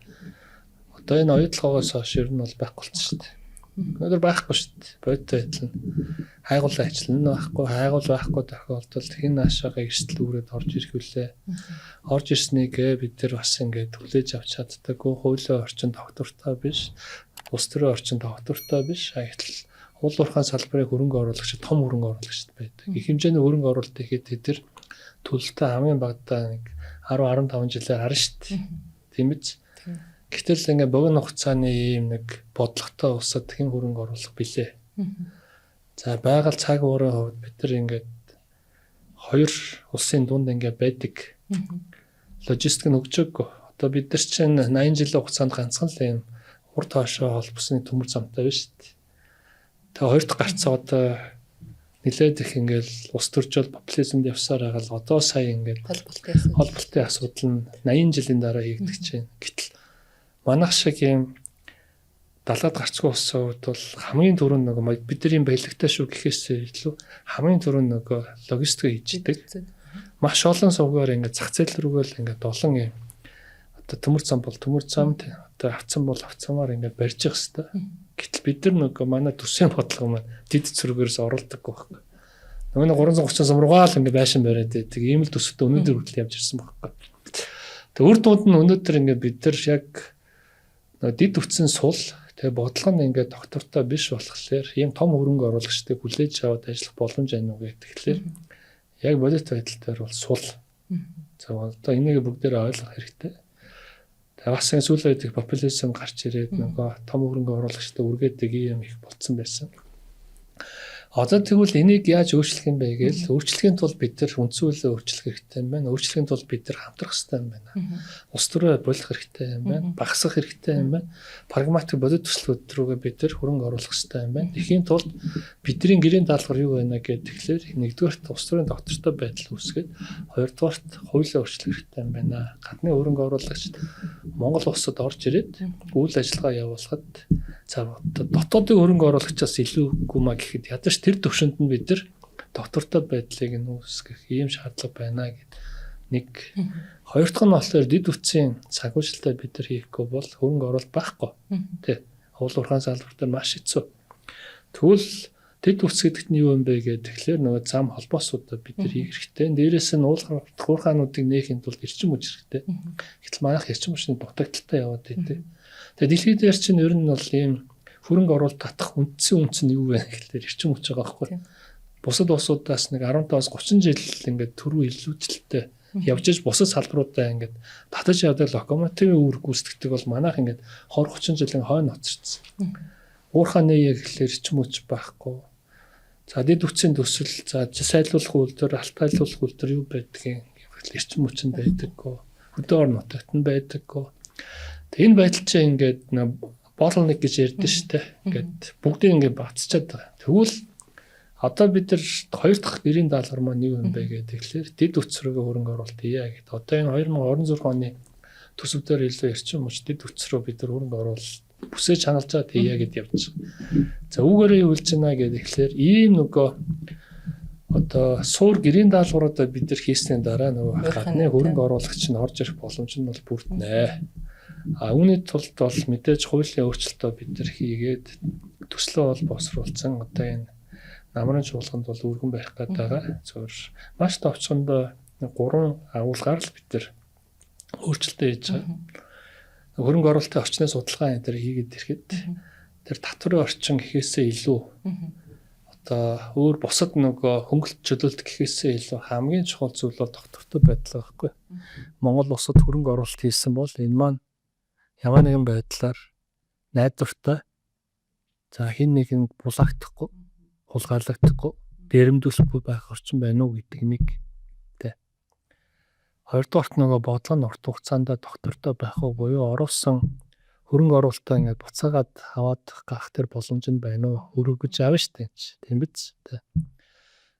одоо энэ оюутлогоос хойш ер нь бол байхгүй болсон шүү дээ. Өнөөдөр байхгүй шүү дээ. Бодит байдал нь хайгуул ажиллана байхгүй, хайгуул байхгүй тохиолдолд хин наашаага эрсдэлүүрээд орж ирэх үлээ. Орж ирснийг бид нар бас ингээд хүлээж авч чаддаггүй, хуулийн орчинд тогтвортой биш, улс төрийн орчинд тогтвортой биш. Гэтэл уул уурхайн салбарын хөрөнгө оруулагч том хөрөнгө оруулагчд байдаг. Их хэмжээний хөрөнгө оруулалт хийхэд тэд нар төлөлтөө хамгийн багадаа нэг 10-15 жилээр харна шүү дээ. Тийм биз? Гэтэл ингээ богино хугацааны ийм нэг бодлоготой усад хэн хөрөнгө оруулах билээ. За байгаль цаг уурын хувьд бид нар ингээд хоёр улсын дунд ингээ байдаг. Логистик нь хөгжөөгүй. Одоо бид нар чинь 80 жилийн хугацаанд ганцхан л ийм урд хойшоо холбосны төмөр замтай байна шүү дээ. Тэгээ хоёр дахь гарцаа одоо нэлээд их ингээл ус төржөл популизмд явсаар байгаа л одоо сая ингээд холболтын асуудал нь 80 жилийн дараа хийгдэж байна. Гэтэл манайх шиг юм далаад гарцгүй улсын хувьд бол хамгийн түрүүнд нөгөө бидний баялагтай шүү гэхээс илүү хамгийн түрүүнд нөгөө логистик хийждэг. Маш олон сувгаар ингээд зах зээл рүүгээ л ингээд олон юм одоо төмөр зам бол төмөр зам одоо авцсан бол авцсамаар ингээд барьж явах хэрэгтэй. Гэтэл бид нар нөгөө манай төсвийн бодлого маань дид зөргөөс оролдоггүй байхгүй. Нөгөө 330 сум руугаа л ингээд байшин бариад байдаг. Ийм л төсөвтэй өнөөдөр хүртэл явж ирсэн байхгүй. Тэг үр дүнд нь өнөөдөр ингээд бид нар яг дид үтсэн сул тэгээ бодлого нь ингээд доктортой биш болохоор ийм том хөрөнгө оруулагчдыг хүлээж аваад ажиллах боломж байна уу гэдэг. Тэгэхээр яг бодит байдал дээр бол сул. За одоо энийг бүгдээрээ ойлгох хэрэгтэй. Бас сүүлийн үед их популизм гарч ирээд нөгөө том хөрөнгө оруулагчтай үргээдэг юм их болцсон байсан. Одоо тэгвэл энийг яаж өөрчлөх юм бэ гэвэл өөрчлөхийн тулд бид нар үндсүүлээ өөрчлөх хэрэгтэй юм байна. Өөрчлөхийн тулд бид нар хамтрах хэрэгтэй юм байна. Улс төрөө болох хэрэгтэй юм байна. Багасгах хэрэгтэй юм байна. Прагматик бодит төслүүд рүүгээ бид нар хөрөнгө оруулах хэрэгтэй юм байна. Тэхийн тулд бидний гэрийн даалгавар юу байна гэхээр нэгдүгээрт улс төрийн доктортой байдал үүсгээд хоёрдугаарт хуулийг өөрчлөх хэрэгтэй юм байна. Гадны хөрөнгө оруулагч Монгол улсад орж ирээд үйл ажиллагаа явуулахад за дотоодын хөрөнгө оруулагчаас илүүгүй маа гэхэд ядаж тэр төвшөнд нь бид нар доктортой байдлыг нүүсгэх ийм шаардлага байна гэд нэг. Хоёр дахь нь болохоор дид үтсийн санхүүжилтаа бид нар хийхгүй бол хөрөнгө оруулалт байхгүй. Тэ. Уул уурхайн салбар дээр маш хэцүү. Тэгвэл дид үтс гэдэгт нь юу юм бэ гэдэг тэгэхээр нөгөө зам холбоосуудаа бид нар хийх хэрэгтэй. Дээрээс нь уул уурхаануудыг нээхийн тулд эрчим хүч хэрэгтэй. Гэтэл манайх эрчим хүчний дутагдaltaй яваад байдаг. Тэгээ дэлхийд дээр чинь ер нь бол ийм хөрөнгө оруулалт татах үндсэн үнц нь юу вэ гэхэлээр эрчим хүч байгаа байхгүй. Бусад улсуудаас нэг 15-30 жил ингээд төрөө илүүжилттэй явж иж бусад салбаруудаа ингээд татаж явдаг локомотивын үүрэг гүйцэтгэдэг бол манайх ингээд 20-30 жилийн хойно ноцорсон. Уурхай нээе гэхэлэр эрчим хүч байхгүй. За дэд үтсийн төсөл, за сайлуулах үйлдвэр, алтгайлуулах үйлдвэр юу байдгийг эрчим хүч нь байдаггүй. Хөдөө орон нутагт нь байдаггүй. Тэгээ энэ байдал чинь ингээд боолныг гэж ярьдэн штэ. Ингээд бүгдийг ингээд бацчаад байгаа. Тэгвэл одоо бид нар хоёр дахь гэрийн даалгавар маань юу юм бэ гэдэг тэгэхээр дэд үтсрүүгээ хөрөнгө оруулалт хийе гэдэг. Одоо энэ 2026 оны төсөвдөр илүү эрчим хүч дэд үтсрүү бид нар хөрөнгө оруулалт бүсээ чаналж байгаа хийе гэдээ явж байгаа. За үүгээрээ юу хэлж байна гэдэг тэгэхээр ийм нөгөө одоо суур гэрийн даалгавруудаа бид нар хийсний дараа нөгөө гадны хөрөнгө оруулагч нь орж ирэх боломж нь бол бүрднэ. Үүний тулд бол мэдээж хуулийн өөрчлөлтөө бид нар хийгээд төслөө бол босруулсан. Одоо энэ намрын чуулганд бол өргөн байх гээд байгаа. Зөвөр маш товчхондоо 3 агуулгаар л бид нар өөрчлөлтөө хийж байгаа. Хөрөнгө оруулалтын орчны судалгаа энэ төр хийгээд ирэхэд тэр татварын орчин гэхээсээ илүү одоо өөр бусад нөгөө хөнгөлт чөлөөлт гэхээсээ илүү хамгийн чухал зүйл бол доктортой байдал байхгүй. Монгол улсад хөрөнгө оруулалт хийсэн бол энэ маань ямар нэгэн байдлаар найдвартай за хин нэг нь булаагдахгүй хулгайлагдахгүй дээрэмдүүлэхгүй байх орчин байна уу гэдэг нэг тэ. Хоёрдугаарт нөгөө бодлого нь урт хугацаанд доктортой байх уу буюу оруулсан хөрөнгө оруулалтаа ингээд буцаагаад аваад гарах тэр боломж нь байна уу өргөж авна штэ тийм биз тэ.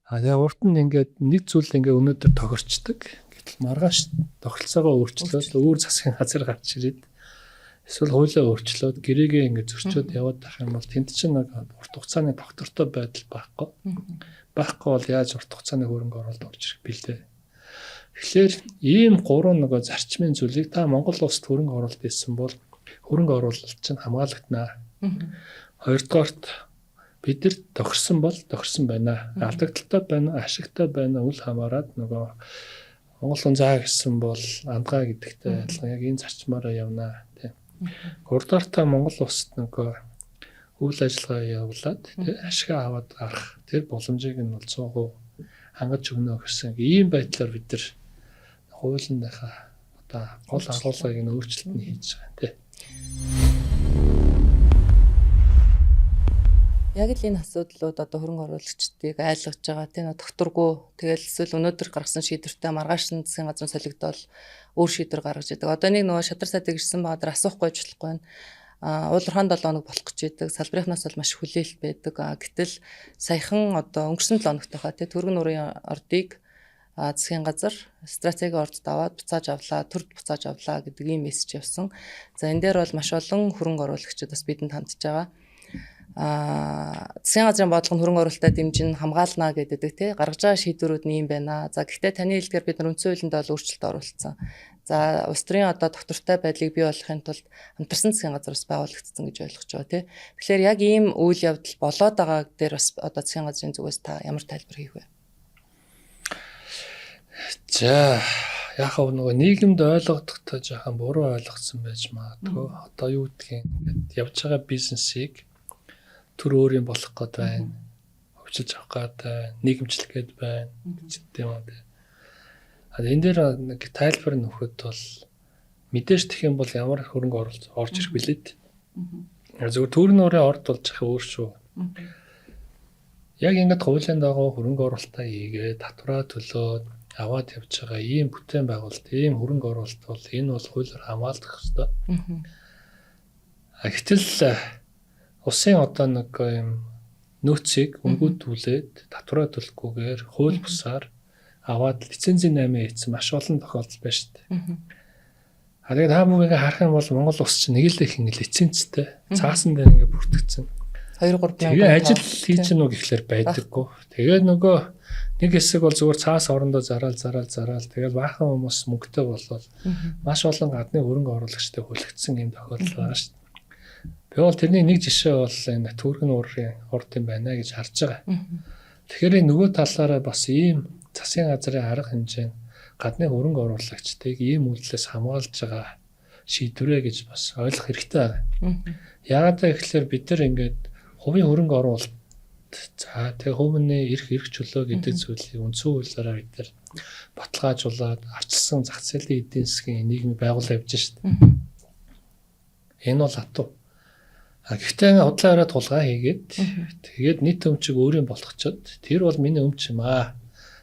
Тэгээ урт нь ингээд нэг зүйл ингээд өнөөдөр тохирчдаг гэтэл маргааш тохиролцоогоо өөрчлөөд өөр засгийн газар гарч ирээд эсвэл хуулиа өөрчлөөд гэрээгээ ингээд зөрчөөд яваад байх юм бол тэнд чинь нэг урт хугацааны доктортой байдал байхгүй. Байхгүй бол яаж урт хугацааны хөрөнгө оруулалт орж ирэх бэлдээ. Тэгэхээр ийм 3 нөгөө зарчмын зүйлийг та Монгол улсад хөрөнгө оруулалт хийсэн бол хөрөнгө оруулалт чинь хамгаалагдана. Хоёрдугаарт бид нар тохирсон бол тохирсон байна. Алдагдaltaй байна, ашигтай байна үл хамааран нөгөө Монгол хүн заа гэсэн бол андгаа гэдэгтэй адилхан яг энэ зарчмаараа явна тийм. Гуравдугаарт Монгол улсад нөгөө үйл ажиллагаа явуулаад тийм ашиг аваад гарах тэр боломжийг нь бол 100% хангаж өгнө гэсэн ийм байдлаар бид нар хуулийнхаа одоо гол агуулгыг нь өөрчлөлт нь хийж байгаа тийм. Яг л энэ асуудлууд одоо хөрөнгө оруулагчдыг айлгаж байгаа тийм докторгүй тэгэл эсвэл өнөөдөр гаргасан шийдвэртэй маргааш нь засгийн газрын солигдол өөр шийдвэр гаргаж идэг. Одоо нэг нөгөө шадар садыг ирсэн баадар асуухгүй ажиллахгүй байна. Уулуурхаан 7 хоног болох гэж идэг. Салбарынхнаас бол маш хүлээлт байдаг. Гэтэл саяхан одоо өнгөрсөн 7 хоногт хаа тийм төргөн нурын ордыг засгийн газар стратегийн ордод аваад буцааж авлаа, төрд буцааж авлаа гэдэг ийм мессеж явсан. За энэ дээр бол маш олон хөрөнгө оруулагчид бас бидэнд хандж байгаа. Засгийн газрын бодлого нь хөрөнгө оруулалтаа дэмжин хамгаална гэдэг тий гаргаж байгаа шийдвэрүүд нь юм байна. За гэхдээ таны хэлдгээр бид нар үндсэн хуулинд бол өөрчлөлт оруулсан. За улс төрийн одоо доктортой байдлыг бий болгохын тулд хамтарсан засгийн газар бас байгуулагдсан гэж ойлгож байгаа тий. Тэгэхээр яг ийм үйл явдал болоод байгаа дээр бас одоо засгийн газрын зүгээс та ямар тайлбар хийх вэ? За яг нөгөө нийгэмд ойлгогдохтой жоохон буруу ойлгосон байж магадгүй. Одоо юу гэдгийг ингээд явж байгаа бизнесийг төр өөрийн болох гээд байна. Хөгжиж авах гээд байна. Нийгэмчлэх гээд байна. Гэвч юм аа. Энэ дээр нэг тайлбар нөхөд бол мэдээж тэх юм бол ямар хөрөнгө оруулалт орж ирэх билээд. Зөвхөн төрийн нурын орд болж байгаа өөр шүү. Яг ингээд хуулийн дагуу хөрөнгө оруулалтаа хийгээд татвараа төлөөд аваад явж байгаа ийм бүтээн байгуулалт, ийм хөрөнгө оруулалт бол энэ бол хуулиар хамгаалах ёстой. Гэтэл улсын одоо нэг юм нөөцийг өнгөдүүлээд татвараа төлөхгүйгээр хууль бусаар аваад лицензийн 8 хийсэн маш олон тохиолдол байна шүү дээ. Тэгээд та бүхэн харах юм бол Монгол улс чинь нэг л их лицензтэй цаасан дээр ингээд бүртгэгдсэн. 2-3 тэгээ ажил хийж гэнэ үү гэхлээр байдаггүй. Тэгээд нөгөө нэг хэсэг бол зүгээр цаас орондоо зараал тэгэл баахан хүмүүс мөнгөтэй болол маш олон гадны хөрөнгө оруулагчтай хүлэгдсэн юм тохиолдол байгаа шүү дээ. Би бол тэрний нэг жишээ бол энэ төргөн уурын урд юм байна гэж харж байгаа. Тэгэхээр нөгөө талаараа бас ийм засгийн газрын арга хэмжээ гадны хөрөнгө оруулагчдыг ийм үйлдэлээс хамгаалж байгаа шийдвэрээ гэж бас ойлгох хэрэгтэй байна. Яагаад гэвэл бид нар ингээд хувийн хөрөнгө оруулалт за тэгээ хүмүүний эрх чөлөө гэдэг зүйлийг үндсэн хуулиараа бид нар баталгаажуулаад арчилсан зах зээлийн эдийн засгийн нийгмийг байгуулж явж шít. Энэ бол хатуу. Гэхдээ худлаа хараад тулгаа хийгээд тэгээд нийт өмчийг өөрийн болгочоод тэр бол миний өмч юм аа.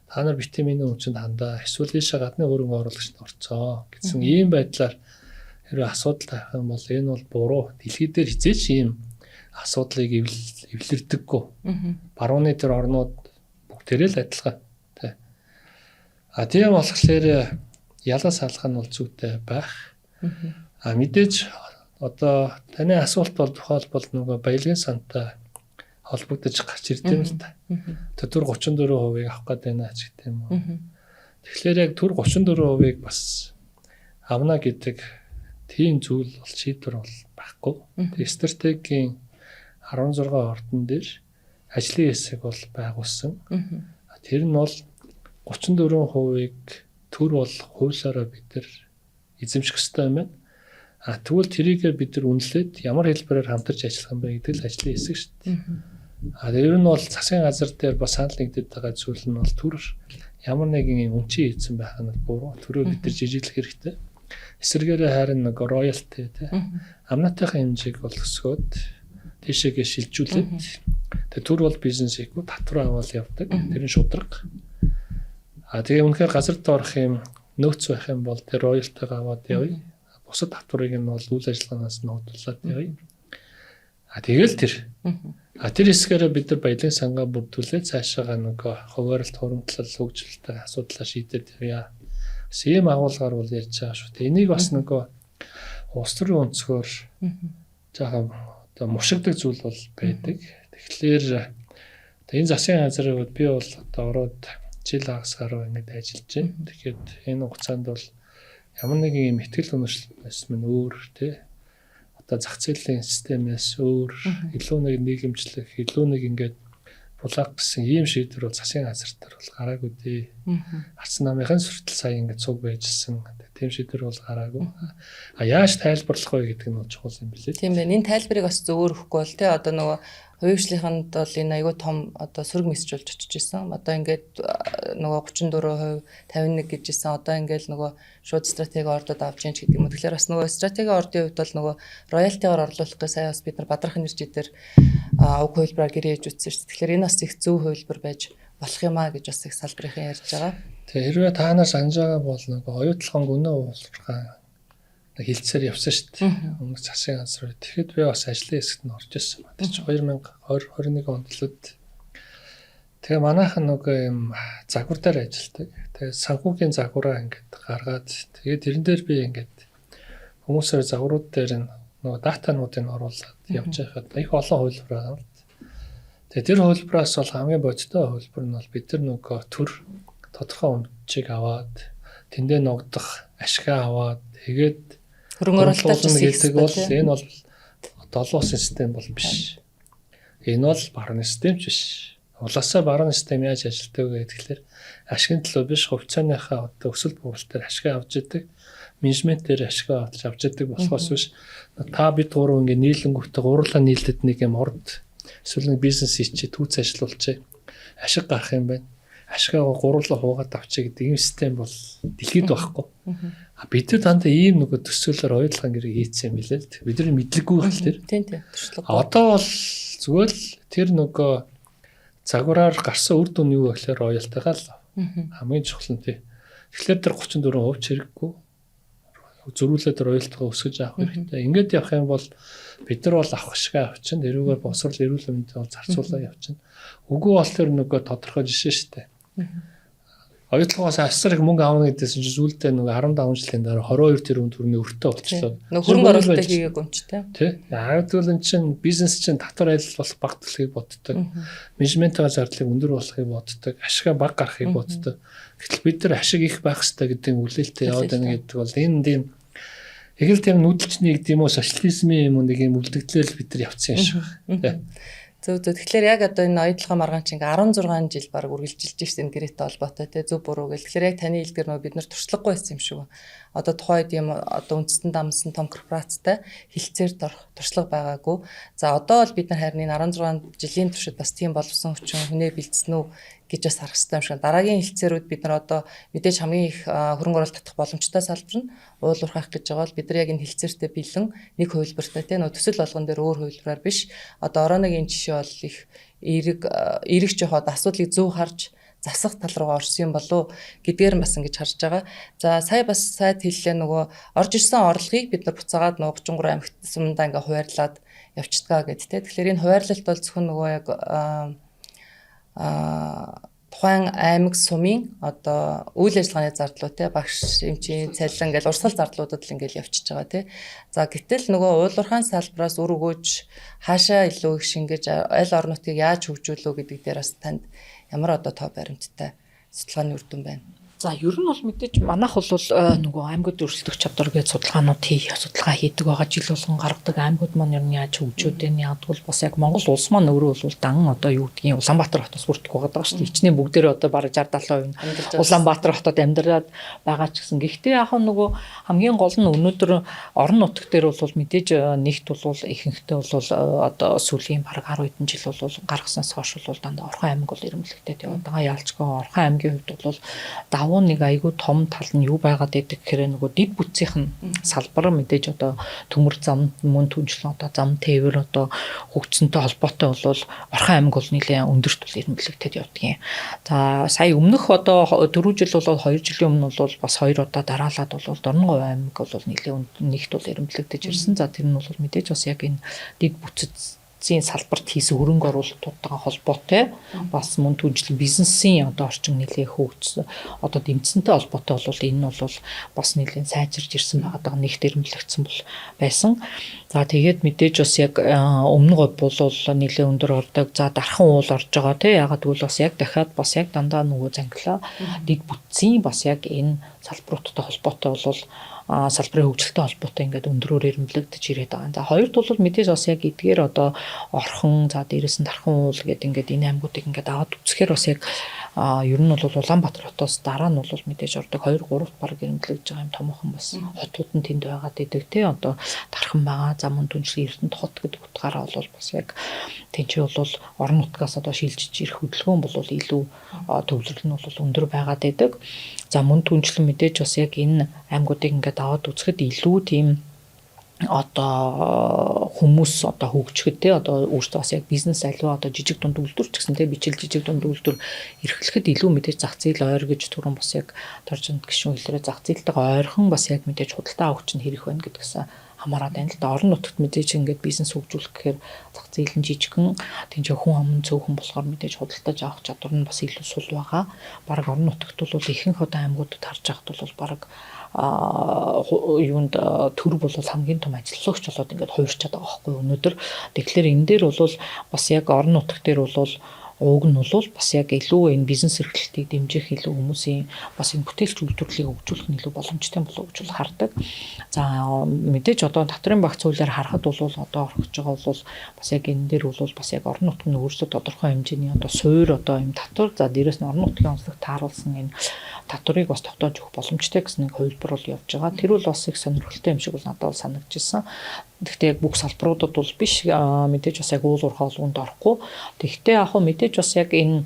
Та нар битээ миний өмчөнд хандаа. Эсвэл ийшээ гадны хөрөнгө оруулагчд орцоо гэсэн ийм байдлаар хэрэг асуудал тавих юм бол энэ бол буруу. Дэлхийд дээр хизээч ийм асуудлыг эвлэрдэггүй. Барууны тэр орнууд бүгдээрээ л адилхан. Тэ. Тийм болохоор ялаа салах нь бол зүйтэй байх. Мэдээж одоо таны асуулт бол тухайлбал нөгөө баялагын сантай холбогдож гарч ирд юм л та. Тэр 34% авах гээд байна ч гэдэг юм уу. Тэгэхээр яг тэр 34% бас авна гэдэг тийм зүйл бол шийдвэр бол байхгүй. Тэр стратегийн 16 ордон дээр ажлын хэсэг бол байгуулсан. Тэр нь бол 34%-ийг төр бол хуулиараа бид нар эзэмших ёстой юм байна. Тэгвэл тэрийг бид нар үнэлээд ямар хэлбэрээр хамтарч ажиллах юм бэ гэдэг л ажлын хэсэг шүү дээ. Тэр нь бол засгийн газар дээр бас санал нэгдэж байгаа зүйл нь бол төр ямар нэгэн үнцэн хийсэн байх нь буруу. Төрөө бид нар жижиглэх хэрэгтэй. Эсвэргээрээ харин нэг роялти тий. Амнатынхаа хэмжээг бол өсгөөд тийшээгээ шилжүүлээд тэр төр бол бизнес хийхгүй татвар аваад явдаг. Тэр нь шудраг. Тэгээ үнэхээр газар доорох юм нөөц байх юм бол тэр роялтигаа аваад явъя. Бусад татварыг нь бол үйл ажиллагаанаас нь хөдөлгөөд явъя. Тэгэл тэр. Тэр хэсгээрээ бид нар баялагын сангаа бүрдүүлээд цаашаага нөгөө хуваарлт хуримтлал хөгжилтэй асуудлаа шийдээд явъя. Ийм агуулгаар бол ярьж байгаа шүү. Энийг бас нөгөө улс төрийн өнцгөр жоохон одоо мушигдаг зүйл бол байдаг. Тэгэхээр энэ засгийн газрын хувьд би бол одоо ороод жил хагас гаруй ингэж ажиллаж байна. Тэгэхээр энэ хугацаанд бол ямар нэгэн юм ихтгэл үнэмшлээс минь өөр тий одоо зах зээлийн системээс өөр илүү нэг нийгэмчлэх илүү нэг ингээд булаах гэсэн ийм шийдвэр бол засгийн газар дээр бол гараагүй дээ. Арц намынхын суртал сая ингээд цуг байжсэн. Тийм шийдвэр бол гараагүй. Яаж тайлбарлах вэ гэдэг нь бол чухал юм билээ. Тийм байна. Энэ тайлбарыг бас зөвөр өгөхгүй бол тий одоо нөгөө хувьчлалыханд бол энэ айгүй том одоо сөрөг мессеж болж очиж исэн. Одоо ингээд нөгөө 34%, 51 гэж исэн. Одоо ингээд нөгөө шууд стратеги ордод авч ийн ч гэдэг юм. Тэгэхээр бас нөгөө стратеги ордын хувьд бол нөгөө роялтигаар орлуулахгүй сая бас бид нар Бадрах энержи дээр уг хувилбараар гэрээ хийж үтсэн шүү дээ. Тэгэхээр энэ бас их зөв хувилбар байж болох юм аа гэж бас их салбарын ярьж байгаа. Тэгээ хэрвээ та нар санаж байгаа бол нөгөө оюутлахын гүнээ уулзрахаа хилцээр явсан шүү дээ. Өмнөх засгийн газар. Тэгэхэд би бас ажлын хэсэгт нь орж ирсэн. Тэр чинь 2021 онд л үд. Тэгээ манайхан нөгөө юм загвар дээр ажилладаг. Тэгээ санхүүгийн загвараа ингээд гаргаад тэгээ тэрэн дээр би ингээд хүмүүсээр загварууд дээр нөгөө датануудыг оруулаад явж байхад их олон хувилбар байна. Тэгээ тэр хувилбараас бол хамгийн бодиттой хувилбар нь бол бид нар нөгөө төр тодорхой өмчийг аваад тэндээ ногдох ашгаа аваад тэгээд хөрөнгө оруулалт гэдэг бол энэ бол долоо систем бол биш. Энэ бол баруун систем ч биш. Улаасаа баруун систем яаж ажилладаг вэ гэхээр ашигын төлөө биш хувьцааныхаа одоо өсөлт бууалтаар ашгаа авч идэг, менежментээр ашгаа авч идэг болохоос биш. Та бид гурав ингэ нийлэнгүүтээ гурлаа нийлдэд нэг юм орд эсвэл нэг бизнес хийчээ түүц ажиллуулчээ. Ашиг гарах юм байна. Ашгаа гурлаа хуугаад авчаа гэдэг ийм систем бол дэлхийд байхгүй. Бид нар дандаа ийм нөгөө төсөөлөөр ойлгох гэрэг хийцсэн юм билээ л. Бидний мэдлэггүй байх тэр. Тийм. Одоо бол зүгээр л тэр нөгөө загвараар гарсан үр дүн юу гэхээр роялтигаа л хамгийн чухал нь тий. Тэгэхээр тэр 34% хэрэггүй. Зөрүүлээд роялтигаа өсгөж авах хэрэгтэй. Ингээд явах юм бол бид нар бол авах шигээ авчин, тэрүүгээр босрол эрүүл мэндэд бол зарцуулаа явчин. Үгүй бол тэр нөгөө тодорхой жишээ шүү дээ. Оюутлогоос асар их мөнгө авна гэдээсэн чинь зүйлдээ нөгөө 15 жилийн дараа 22 тэрбум төгрөгийн өртөө болчихлоо. Нөгөө хөрөнгө оруулалтыг хийгээгүй юм чи тий. Ягдвал энэ чинь бизнес чинь татвар айл болох баг төлөхийг боддог. Менежментийн зардлыг өндөр болохыг боддог. Ашиг баг гарахыг боддог. Гэтэл бид нар ашиг их байх хэрэгтэй гэдэг үлээлттэй яваад байна гэдэг бол энэ тийм яг л тийм нүүдэлчний гэдэг юм уу социализмын юм нэг юм үлдэгдлэл бид нар явцсан юм шиг. Зөв. Тэгэхээр яг одоо энэ оюутлогын маргаан чинь 16 жил баг үргэлжилж ирсэн гэрээтэй холбоотой те зөв буруу гэл. Тэгэхээр яг таны хэлдгэр нөө бид нар туршлагагүй байсан юм шүү. Одоо тухайд юм одоо үндэстэн дамсан том корпорацтай хилцээр туршлага байгаагүй. За одоо бол бид нар харин энэ 16 жилийн туршид бас тийм боловсон хүчин хүнээ бэлдсэн үү гэж бас харах хэрэгтэй юм шиг. Дараагийн хилцээрүүд бид нар одоо мэдээж хамгийн их хөрөнгө оруулалт татах боломжтой салбар нь уул уурхайх гэж байгаа бол бид нар яг энэ хилцээртэй бэлэн нэг хувилбартай те нөө төсөл болгон дээр өөр хувилбараар биш. Одоо орооны жишээ бол их эрэг жохоод асуудлыг зөв харж засах тал руугаа орсон юм болов гэдгээр нь бас ингэж харж байгаа. За сая бас сайд хэллээ нөгөө орж ирсэн орлогыг бид нар буцаагаад нөгөө 33 аймагт сумдаа ингээ хуваарлаад явчихдгаа гэд тэ. Тэгэхээр энэ хуваарлалт бол зөвхөн нөгөө яг тухайн аймаг сумын одоо үйл ажиллагааны зардлуу те багш эмчийн цалин ингээл урсгал зардлуудад л ингээл явчихж байгаа те. За гэтэл нөгөө уулуурхаан салбараас үр өгөөж хаашаа илүү их шингээж аль орон нутгийг яаж хөгжүүлөө гэдэг дээр бас танд ямар одоо тоо баримттай судалгааны үр дүн байна. За ер нь бол мэдээж манайх бол нөгөө аймагуд өрсөлдөх чадвар гэж судалгаанууд судалгаа хийдэг байгаа жил болгон гаргадаг аймагуд маань ер нь яаж хөгжөөд байна ягдвал бас яг Монгол улс маань өөрөө бол дан одоо юу гэдгийг Улаанбаатар хотоос бүртгэх байгаа шүү дээ. Хичнээн бүгдээрээ одоо бараг 60-70% Улаанбаатар хотод амьдраад байгаа ч гэсэн. Гэхдээ яг нөгөө хамгийн гол нь өнөөдөр орон нутг дээр бол мэдээж нэгт бол ихэнхдээ бол одоо сүүлийн бараг 10 хэдэн жил бол гаргаснаас хойш бол дандаа Орхон аймаг бол ирэмлэгтэй яваад байгаа. Яалчгүй Орхон аймгийн хувьд бол нэг айгүй том тал нь юу байгаад байдаг гэхээр нөгөө дид бүтцийн салбар мэдээж одоо төмөр зам мөн түншлэн одоо зам тээвэр одоо хөгжсөнтэй холбоотой бол Орхон аймаг бол нэлээд өндөрт ирэмблэгтэй явдаг юм. За сая өмнөх одоо 4 жил бол 2 жилийн өмнө бол бас 2 удаа дараалаад бол Дорноговь аймаг бол нэлээд нэгт бол ирэмблэгдэж ирсэн. За тэр нь бол мэдээж бас яг энэ дид бүтц зин салбарт хийсэн хөрөнгө оруулалтуудтайгаа холбоотой бас мөн түншлэн бизнесийн одоо орчин нэлээ хөгжсөн одоо дэмжсэнтэй холбоотой бол энэ бол бас нэлээд сайжирж ирсэн байгаа нэгт ирэмблэгдсэн бол байсан. За тэгээд мэдээж бас яг өмнө бол нэлээ өндөр ордог. За дархан уул орж байгаа тий ягаад гэвэл бас яг дахиад бас яг дандаа нөгөө занглаа дид бүтцийн бас яг энэ салбаруудтай холбоотой бол салбарын хөгжилтэй холбоотой ингээд өндрөөр ирэмблэгдэж ирээд байгаа. За хоёрт бол мэдээж бас яг эдгээр одоо Орхон за дээрээс нь Дархан уул гэдэг ингээд энэ аймагуудыг ингээд аваад үзэхээр бас яг ер нь бол Улаанбаатар хотоос дараа нь бол мэдээж ордог 2 3-т баг ирэмблэгдэж байгаа юм томоохон бас хотууд нь тэнд байгаад идэг тий одоо Дархан байгаа за мөн түншлэн Эрдэнэт хот гэдэг утгаараа бол бас яг тэнцээ бол орон нутгаас одоо шилжиж ирэх хөдөлгөөн бол илүү төвлөрөл нь бол өндөр байгаад идэг. За мөн түншлэн мэдээж бас яг энэ аймагуудыг ингээд аваад үзэхэд илүү тийм одоо хүмүүс одоо хөгжихэд те одоо өөртөө бас яг бизнес аливаа одоо жижиг дунд үйлдвэр ч гэсэн те бичил жижиг дунд үйлдвэр эрхлэхэд илүү мэдээж зах зээл ойр гэж түрүүн бас яг торжинд гишүүн хэлрээ зах зээлтэйгээ ойрхон бас яг мэдээж худалдаа авах чинь хэрэг байна гэдгээс хамаарат байна л да. Орон нутагт мэдээж ингээд бизнес хөгжүүлэх гэхээр зах зээл нь жижигхэн тэнцээ хүн амын цөөхөн болохоор мэдээж худалдаж авах чадвар нь бас илүү сул байгаа. Бараг орон нутагт бол ихэнх одоо аймагуудад харж байхад бол бараг юунд төр бол хамгийн том ажиллагч болоод ингээд хуурчаад байгаа байхгүй өнөөдөр. Тэгэхээр энэ дээр бол бас яг орон нутаг дээр бол уг нь бол бас яг илүү энэ бизнес эрхлэлтийг дэмжих илүү хүмүүсийн бас энэ бүтээлч үйлдвэрлэлийг хөгжүүлэх нь илүү боломжтой болов уу гэж хардаг. За мэдээж одоо татрын багц хуулиар харахад бол одоо орхиж байгаа бол бас яг энэ дээр бол бас яг орон нутгийн өөрсдөө тодорхой хэмжээний одоо суур одоо юм татвар за дээрээс нь орон нутгийн онцлог тааруулсан энэ татварыг бас тогтоож өгөх боломжтой гэсэн нэг хувилбар бол явж байгаа. Тэр бол бас их сонирхолтой юм шиг бол надад санагдчихсан. Гэхдээ яг бүх салбаруудад бол биш мэдээж бас яг уул уурхай олгонд орохгүй. Тэгвэл яг хөө мэдээж бас яг энэ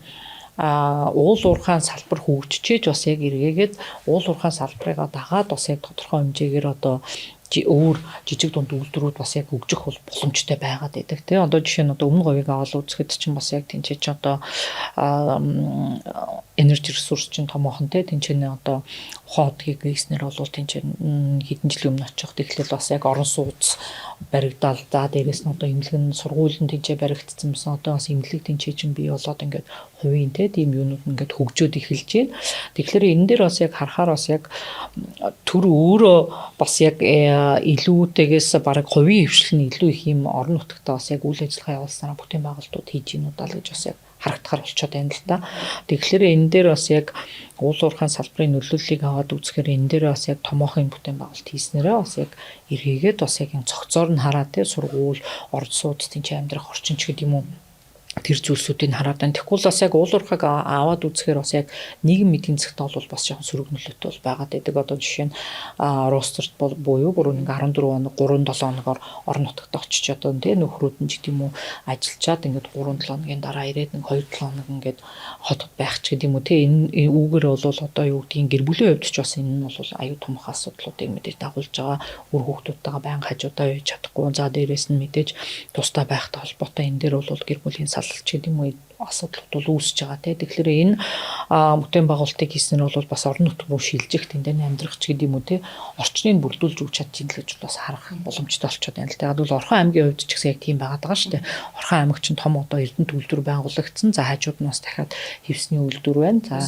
уул уурхайн салбар хөгжиж бас яг эргээгээд уул уурхайн салбарыг дагаад бас яг тодорхой хэмжээгээр одоо өөр жижиг дунд үйлдвэрүүд бас яг хөгжих бол боломжтой байгаад байдаг тий. Одоо жишээ нь одоо өмнө говийг аваад үзэхэд чинь бас яг тэнцээ чи одоо энержи ресурс чинь томоохон тий. Тэнцээ нэ одоо ухаадгийг хийснээр бол тэнцээ хэдэн жилийн өмнө очих тэгэхээр бас яг орон сууц баригдаал за дээрээс нь одоо имлэгэн сургуулийн тэнцээ баригдсан юмсан одоо бас имлэг тэнцээ чинь бий болоод ингээд хувийн тий тийм юунууд ингээд хөгжөөд эхэлж байна. Тэгэхээр энэ дээр бас яг харахаар бас яг төр өөрөө бас яг илүүтэйгээс бараг хувийн хвшил нь илүү их юм орон нутгад бас яг үйл ажиллагаа явуулснараа бүтээн байгуулалтууд хийж гинүү даа гэж бас яг харагдахаар болчиход байна л да. Тэгэхээр энэ дээр бас яг уул уурхайн салбарын нөлөөллийг аваад үзэхээр энэ дээр бас яг томоохон бүтээн байгуулалт хийснээрээ бас яг эргээгээд бас яг энэ цогцоор нь хараад те сургууль, орд сууд тэнцээ амьдрах орчинч гэдэг юм уу тэр зүйлсүүдийг хараад байна. Тэгэхгүй бол бас яг уулуурхаг аваад үзэхээр бас яг нийгэм эдийн засгт бол бас жоохон сөрөг нөлөөтэй бол байгаад байдаг. Одоо жишээ нь ростерт буюу бүр нэг 14 хоног 3-7 хоногоор орон нутагт очиж одоо тий нөхрүүд нь ч гэдэм үү ажиллачаад ингээд 3-7 хоногийн дараа ирээд нэг 2-7 хоног ингээд хотод байх ч гэдэм үү тий энэ үүгээр бол одоо юу гэдгийг гэр бүлийн хувьд ч бас энэ нь бол аюу томх асуудлуудыг мэдээж дагуулж байгаа. Үр хүүхдүүдтэйгээ байнга хажуудаа явж чадахгүй. За дээрээс нь мэдээж тустай байхтай холбоотой энэ дээр бол гэр бүлийн салалч гэдэг юм уу асуудлууд бол үүсэж байгаа тий. Тэгэхээр энэ бүтээн байгуулалтыг хийснээр бол бас орон нутг руу шилжих тэндээ амьдрах ч гэдэг юм уу тий. Орчныг бүрдүүлж өгч чадчих юм л гэж бас харах боломжтой болчиход байна л. Тэгээд бол Орхон аймгийн хувьд ч гэсэн яг тийм байгаад байгаа шүү дээ. Орхон аймаг чинь том одоо Эрдэнэт үйлдвэр байгуулагдсан. За хажууд нь бас дахиад хевсний үйлдвэр байна. За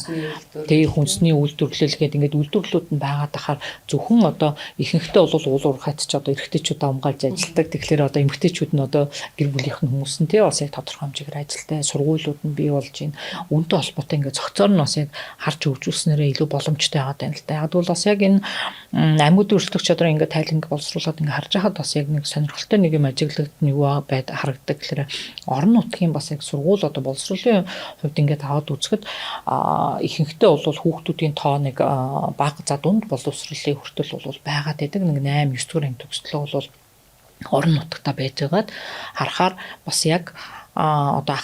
тэгээ хүнсний үйлдвэрлэл гэдэг ингээд үйлдвэрлэлүүд нь байгаад ахаар зөвхөн одоо ихэнхдээ бол уулуурхайд ч одоо эрэгтэйчүүд хамгаалж ажилладаг. Тэгэхээр одоо эмэгтэйчүүд нь одоо гэр бүлийнх нь хүмүүс нь тий бас яг тодорхой хэмжээгээр ажилтай сургуулиуд нь бий болж байна. Үүнтэй холбоотой ингээд цогцоор нь бас яг харж хөгжүүлснээрээ илүү боломжтой байгаад байна л да. Яг бол бас яг энэ аймагуудын өрсөлдөх чадрыг ингээд тайланг боловсруулад ингээд харж байхад бас яг нэг сонирхолтой нэг юм ажиглагдсан нь юу байд харагдаг. Тэгэхээр орон нутгийн бас яг сургууль одоо боловсруулалтын хувьд ингээд аваад үзэхэд ихэнхдээ бол хүүхдүүдийн тоо нэг бага за дунд боловсруулалтын хүртэл бол байгаад байдаг. Нэг 8-9 дугаар анги төгслөө бол орон нутагта байж байгаад харахаар бас яг одоо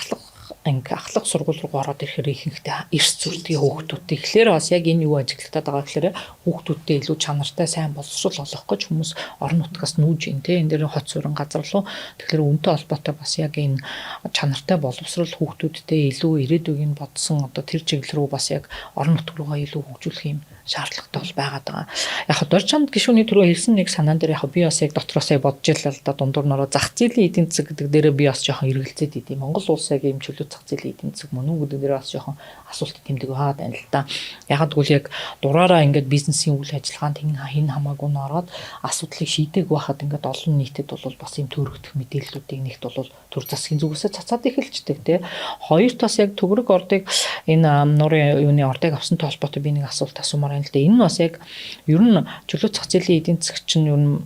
ахлах сургууль руу ороод ирэхээр ихэнхдээ эрс зүртгийн хүүхдүүдтэй. Тэгэхээр бас яг энэ юу ажиглагдаад байгаа гэхээр хүүхдүүдтэй илүү чанартай сайн боловсрол олох гэж хүмүүс орон нутгаас нүүж ин тэ энэ дээр хот суурин газар руу. Тэгэхээр үүнтэй холбоотой бас яг энэ чанартай боловсрол хүүхдүүдтэй илүү ирээдүйг нь бодсон одоо тэр чиглэл рүү бас яг орон нутг руугаа илүү хөгжүүлэх юм шаардлагатай бол байгаад байгаа. Яг дор чамд гишүүний түрүү хэлсэн нэг санаан дээр яг би бас яг дотроосоо бодож ялла л да дундуур нөрөө зах зээлийн эдийн засаг гэдэг дээрээ би бас жоохон эргэлзээд идэв. Монгол улс яг ийм чөлөө зах зээлийн эдийн засаг мөн үү гэдэг дээр бас жоохон асуулт тэмдэг байгаад байна л да. Ягаад гэвэл яг дураараа ингээд бизнесийн үйл ажиллагаанд хин хамаагүй нь ороод асуудлыг шийдэг байхад ингээд олон нийтэд бол бас ийм төрөгдөх мэдээллүүдийг нэгт бол төр засгийн зүгээс цацаад эхэлждэг тий. Хоёрт бас яг төгрөг ордыг энэ нурын юуны ордыг авсантай холбоотой би нэг асуулт асуумаар байна л да. Энэ нь бас яг ер нь чөлөө зах зээлийн эдийн засаг чинь ер нь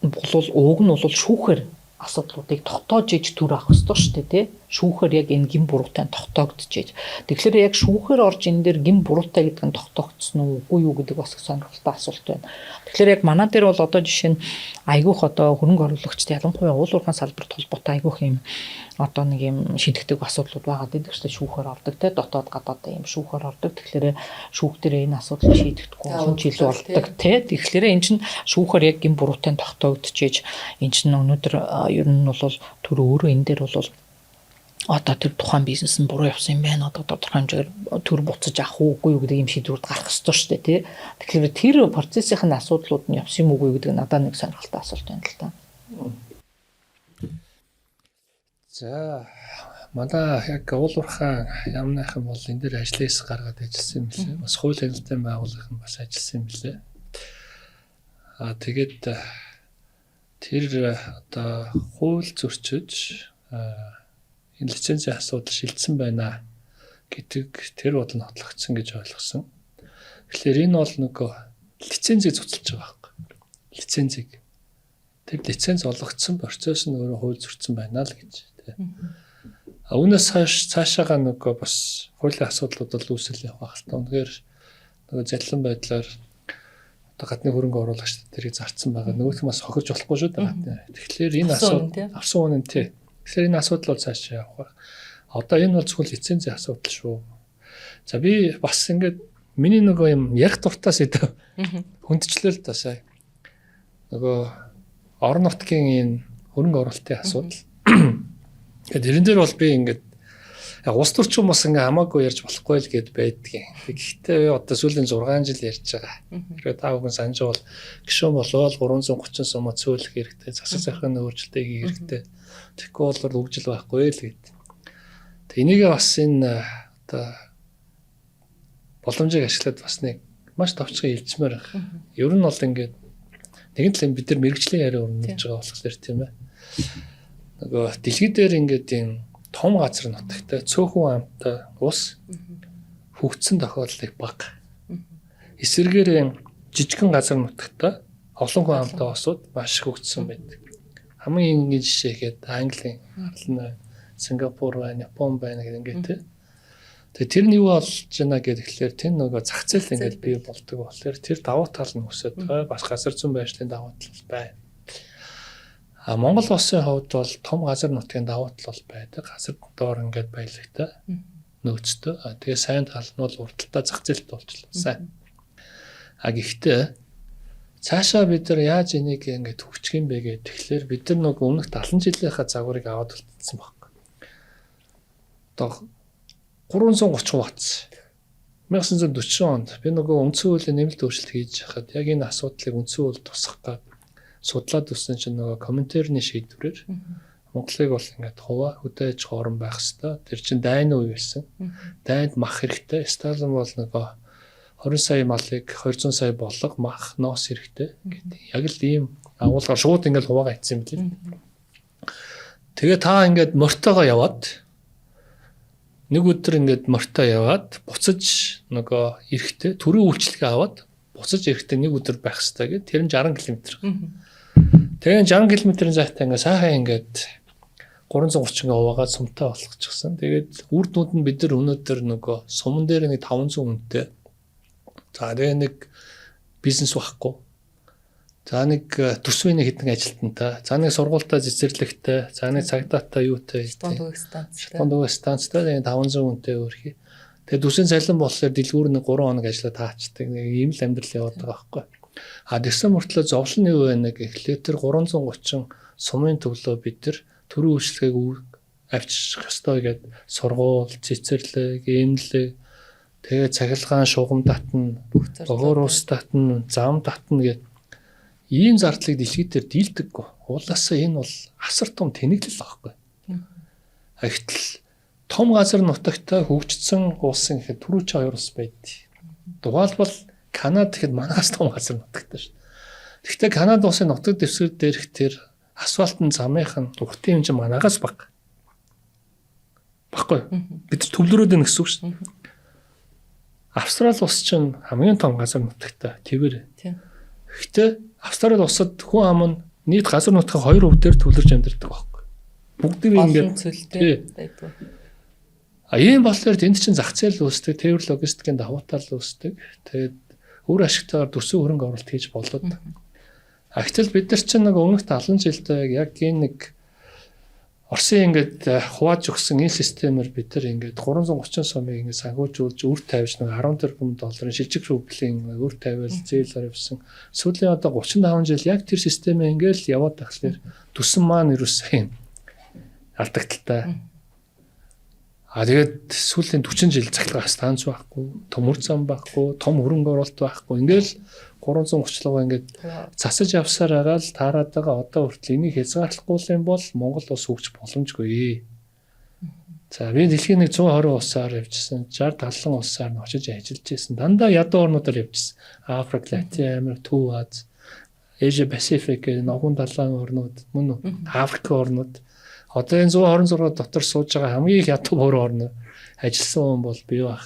бол ууг нь бол шүүхээр асуудлуудыг тогтоож иж төр авах хэрэгтэй шүү дээ тий. Шүүхээр яг энэ гин буруутай тогтоогдчихэж. Тэгэхээр яг шүүхээр орж энэ дээр гин буруутай гэдэг нь тогтоогдсон уу үгүй юу гэдэг бас сонирхолтой асуулт байна. Тэгэхээр яг манай дээр бол одоо жишээ нь айгүйх одоо хөрөнгө оруулагчд ялангуяа уулуурхайн салбарт холбоотой айгүйх юм одоо нэг юм шийдэгдэг асуудлууд байгаад байдаг шүү дээ. Шүүхээр ордог те дотоод гадаад юм шүүхээр ордог. Тэгэхээр шүүхтэр энэ асуудлыг шийдэхгүй олон жил болдог те. Тэгэхээр эн чинь шүүхээр яг гин буруутай тогтоогдчихэж эн чинь өнөөдөр ер нь бол төр өөрөө энэ дээр бол одоо тэр тухайн бизнес нь буруу явсан юм байна. Одоо тодорхой хэмжээгээр төр буцаж авах уугүй юу гэдэг юм шийдвэрүүд гарах ёстой шүү дээ тий. Тэгэхээр тэр процессын асуудлууд нь явсан юм уугүй гэдэг надад нэг сонирхолтой асуулт байна л та. За манай яг уулуурхаан ямныхан бол энэ дээр ажлаас гаргаад ажилласан юм лээ. Бас хууль хяналтын байгууллагын бас ажилласан юм лээ. Тэгээд тэр одоо хууль зөрчиж энэ лицензийн асуудал шилжсэн байна гэдэг тэр бол нь хотлогдсон гэж ойлгосон. Тэгэхээр энэ бол нөгөө лицензийг цуцлж байгаа байхгүй. Лицензийг. Тэр лиценз олгогдсон процесс нь өөрөө хууль зөрчсөн байна л гэж тийм. Үүнээс цаашаага нөгөө бас хуулийн асуудлууд бол үүсэл явах хэрэгтэй. Үнэхээр нөгөө заллан байдлаар одоо гадны хөрөнгө оруулагч тэрийг зарцсан байгаа. Нөгөөх нь бас хохиж болохгүй шүү дээ. Тэгэхээр энэ асуудал авсан үнэн тийм. Тэгэхээр энэ асуудал бол цааш явах байх. Одоо энэ бол зөвхөн лицензийн асуудал шүү. За би бас ингээд миний нөгөө юм ярих дуртаас идэв. Хүндчлээ л да сая. Нөгөө орон нутгийн энэ хөрөнгө оруулалтын асуудал. Тэгээд тэрэн дээр бол би ингээд яг улс төрчин хүмүүс ингээ хамаагүй ярьж болохгүй л гэд байдгийн. Гэхдээ одоо сүүлийн 6 жил ярьж байгаа. Тэгэхээр та бүхэн санаж бол гişүүн болоод 330 сум цөөлөх хэрэгтэй, засаг захиргааны өөрчлөлтийг хийх хэрэгтэй. Тэгэхгүй бол хөгжил байхгүй л гэд. Тэг энийгээ бас энэ одоо боломжийг ашиглаад бас нэг маш товчхон хэлжмээр байна. Ер нь бол ингээд нэгэн талын бид нар мэрэгжлийн яриа өрнөж байгаа болохоор тийм ээ. Нөгөө дэлхийд дээр ингээд энэ том газар нутагтай цөөхөн амттай ус хөгжсөн тохиолдлыг бага. Эсвэргээр жижигхэн газар нутагтай олон хүн амттай усууд маш хөгжсөн байдаг. Хамгийн энгийн жишээ ихэд Английн харлна. Сингапур байна, Япон байна гэх ингээд тий. Тэгээ тэр нь юу болж байна гэхээр тэр нөгөө зах зээл ингээд бий болдог болохоор тэр давуу тал нь өсөд байгаа. Бас газар зүйн байршлын давуу тал байна. А Монгол улсын хувьд бол том газар нутгийн давуу тал бол байдаг. Газар доор ингээд баялагтай нөөцтэй. Тэгээ сайн тал нь бол урталтаа зах зээлтэй болчихлоо. Сайн. А гэхдээ цаашаа бид нар яаж энийг ингээд хөгжих юм бэ гэдэг. Тэгэхээр бид нар нөгөө өмнөх 70 жилийнхаа загварыг аваад үлдсэн баг. Одоо 330 Вт. 1940 онд би нөгөө үндсэн хуулийн нэмэлт өөрчлөлт хийж хахад яг энэ асуудлыг үндсэн хууль тусгах гэж судлаад үзсэн чинь нөгөө комментарийн шийдвэрээр Монголыг бол ингээд хуваа хөдөө аж хоорон байх хэвээр. Тэр чинь дайны үе байсан. Дайнд мах хэрэгтэй. Сталин бол нөгөө 20 сая малыг 200 сая болго мах ноос хэрэгтэй гэдэг. Яг л ийм агуулгаар шууд ингээд хуваагаа хийсэн юм билээ. Тэгээ та ингээд мортогоо яваад нэг өдөр ингээд мортоо яваад буцаж нөгөө эрэхтэй төрийн үйлчлэгээ аваад буцаж эрэхтэй нэг өдөр байх хэрэгтэй гэдэг. Тэр нь 60 км. Тэгээ 60 км-ийн зайтай ингээд сайхан ингээд 330 ингээ хуваагаад сумтай болгочихсон. Тэгээд үр дүнд нь бид нар өнөөдөр нөгөө суман дээр нэг 500 хүнтэй. За тэгээ нэг бизнес байхгүй. За нэг төсвийн хэдэн ажилтнтай. За нэг сургуультай цэцэрлэгтэй. За нэг цагдаатай юутай. Шатондоо станцтай 500 хүнтэй өөрхий. Тэгээд төсвийн цалин болохоор дэлгүүр нэг 3 хоног ажиллаа таачдаг. Нэг ийм л амьдрал яваад байгаа байхгүй. А тэгсэн мөртлөө зовлон нь юу вэ гэхлээр тэр 330 сумын төлөө бид нар төрийн үйлчлэгийг авчрах ёстой гэдэг сургууль, цэцэрлэг, эмнэлэг, тэгээ цахилгаан, шугам татна, богоор ус татна, зам татна гэдэг ийм зардлыг дэлхийд дээр дийлдэггүй. Уулаасаа энэ бол асар том тэнэглэл байхгүй. Гэтэл том газар нутагтай хөгжсөн улсын гэхэд түрүүч хоёр ус байдаг. Дугаалбал Канада гэхэд манаас том газар нутагтай шүү. Гэхдээ Канада улсын нутаг дэвсгэр дээрх тэр асфальтын замынхан уртын хэмжээ манаагаас бага. Баггүй. Бид төвлөрөөд байна гэсэн үг шүү. Австрали улс чинь хамгийн том газар нутагтай твэр. Гэхдээ Австрали улсад хүн ам нь нийт газар нутгийн 2% дээр төвлөрж амьдардаг байхгүй. Бүгдийг ингээд байдаг. Ийм болохоор энд чинь зах зээл үүсдэг, тээвэр логистикийн давуу тал үүсдэг. Тэгээд өөр ашигтайгаар төсөв хөрөнгө оруулалт хийж болоод. Гэтэл бид нар чинь нэг өмнөх 70 жилдээ яг энэ нэг Оросын ингээд хувааж өгсөн энэ системээр бид нар ингээд 330 сумыг ингээд санхүүжүүлж үр тавьж нэг 14 сая долларын шилжих рублийн үр тавиал зээлээр явсан. Сүүлийн одоо 35 жил яг тэр системээ ингээд яваад тахлаар төсөн маань ерөөсөө алдагдaltaй. Тэгээд сүүлийн 40 жил цахилгаан станц байхгүй, том үр зам байхгүй, том хөрөнгө оруулалт байхгүй. Ингээд 330 ингээд засаж явсаар байгаа л таарад байгаа одоо хүртэл энийг хязгаарлахгүй юм бол Монгол улс хөгжих боломжгүй. За би дэлхийн нэг 120 улсаар явжсэн, 60 70 улсаар нь очиж ажиллаж байсан. Дандаа ядуу орнуудаар явжсэн. Африк, Латин Америк, Төв Аз, Asia Pacific гэх ногоон далайн орнууд, мөн үү? Африк орнууд. Одоо энэ 126 дотор сууж байгаа хамгийн их ядуу бөөрийн орноо ажилласан хүн бол би баг.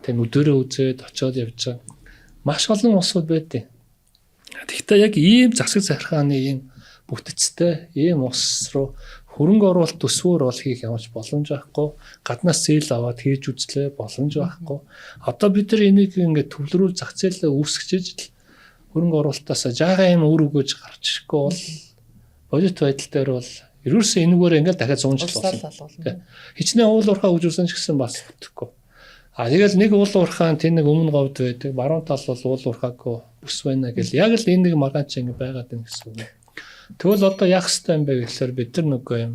Тэгээ өдөрөө үзээд очиод явж байгаа. Маш олон улсууд байдیں۔ Тэгэхдээ яг ийм засаг захиргааны ийм бүтцтэй ийм улс руу хөрөнгө оруулалт төсвөр бол хийх ямарч боломж байхгүй. Гаднаас зээл аваад хийж үзлээ боломж байхгүй. Одоо бид нар энийг ингээд төвлөрүүл зах зээлээ үүсгэж хөрөнгө оруулалтаас жаахан юм өөр өгөөж гарч ирэхгүй бол бодит байдал дээр бол ерөөсөө энэгээр ингээд дахиад 100 жил болно. Хичнээн уул уурхай хөгжүүлсэн ч гэсэн бас бүтэхгүй. Тэгэл нэг уул уурхаан тэн нэг өмнө говьд байдаг. Баруун тал бол уул уурхаагүй бүс байна гэл. Яг л энэ нэг маргаанч ингэ байгаад байна гэсэн үг. Тэгвэл одоо яах ёстой юм бэ гэхээр бид нар нөгөө юм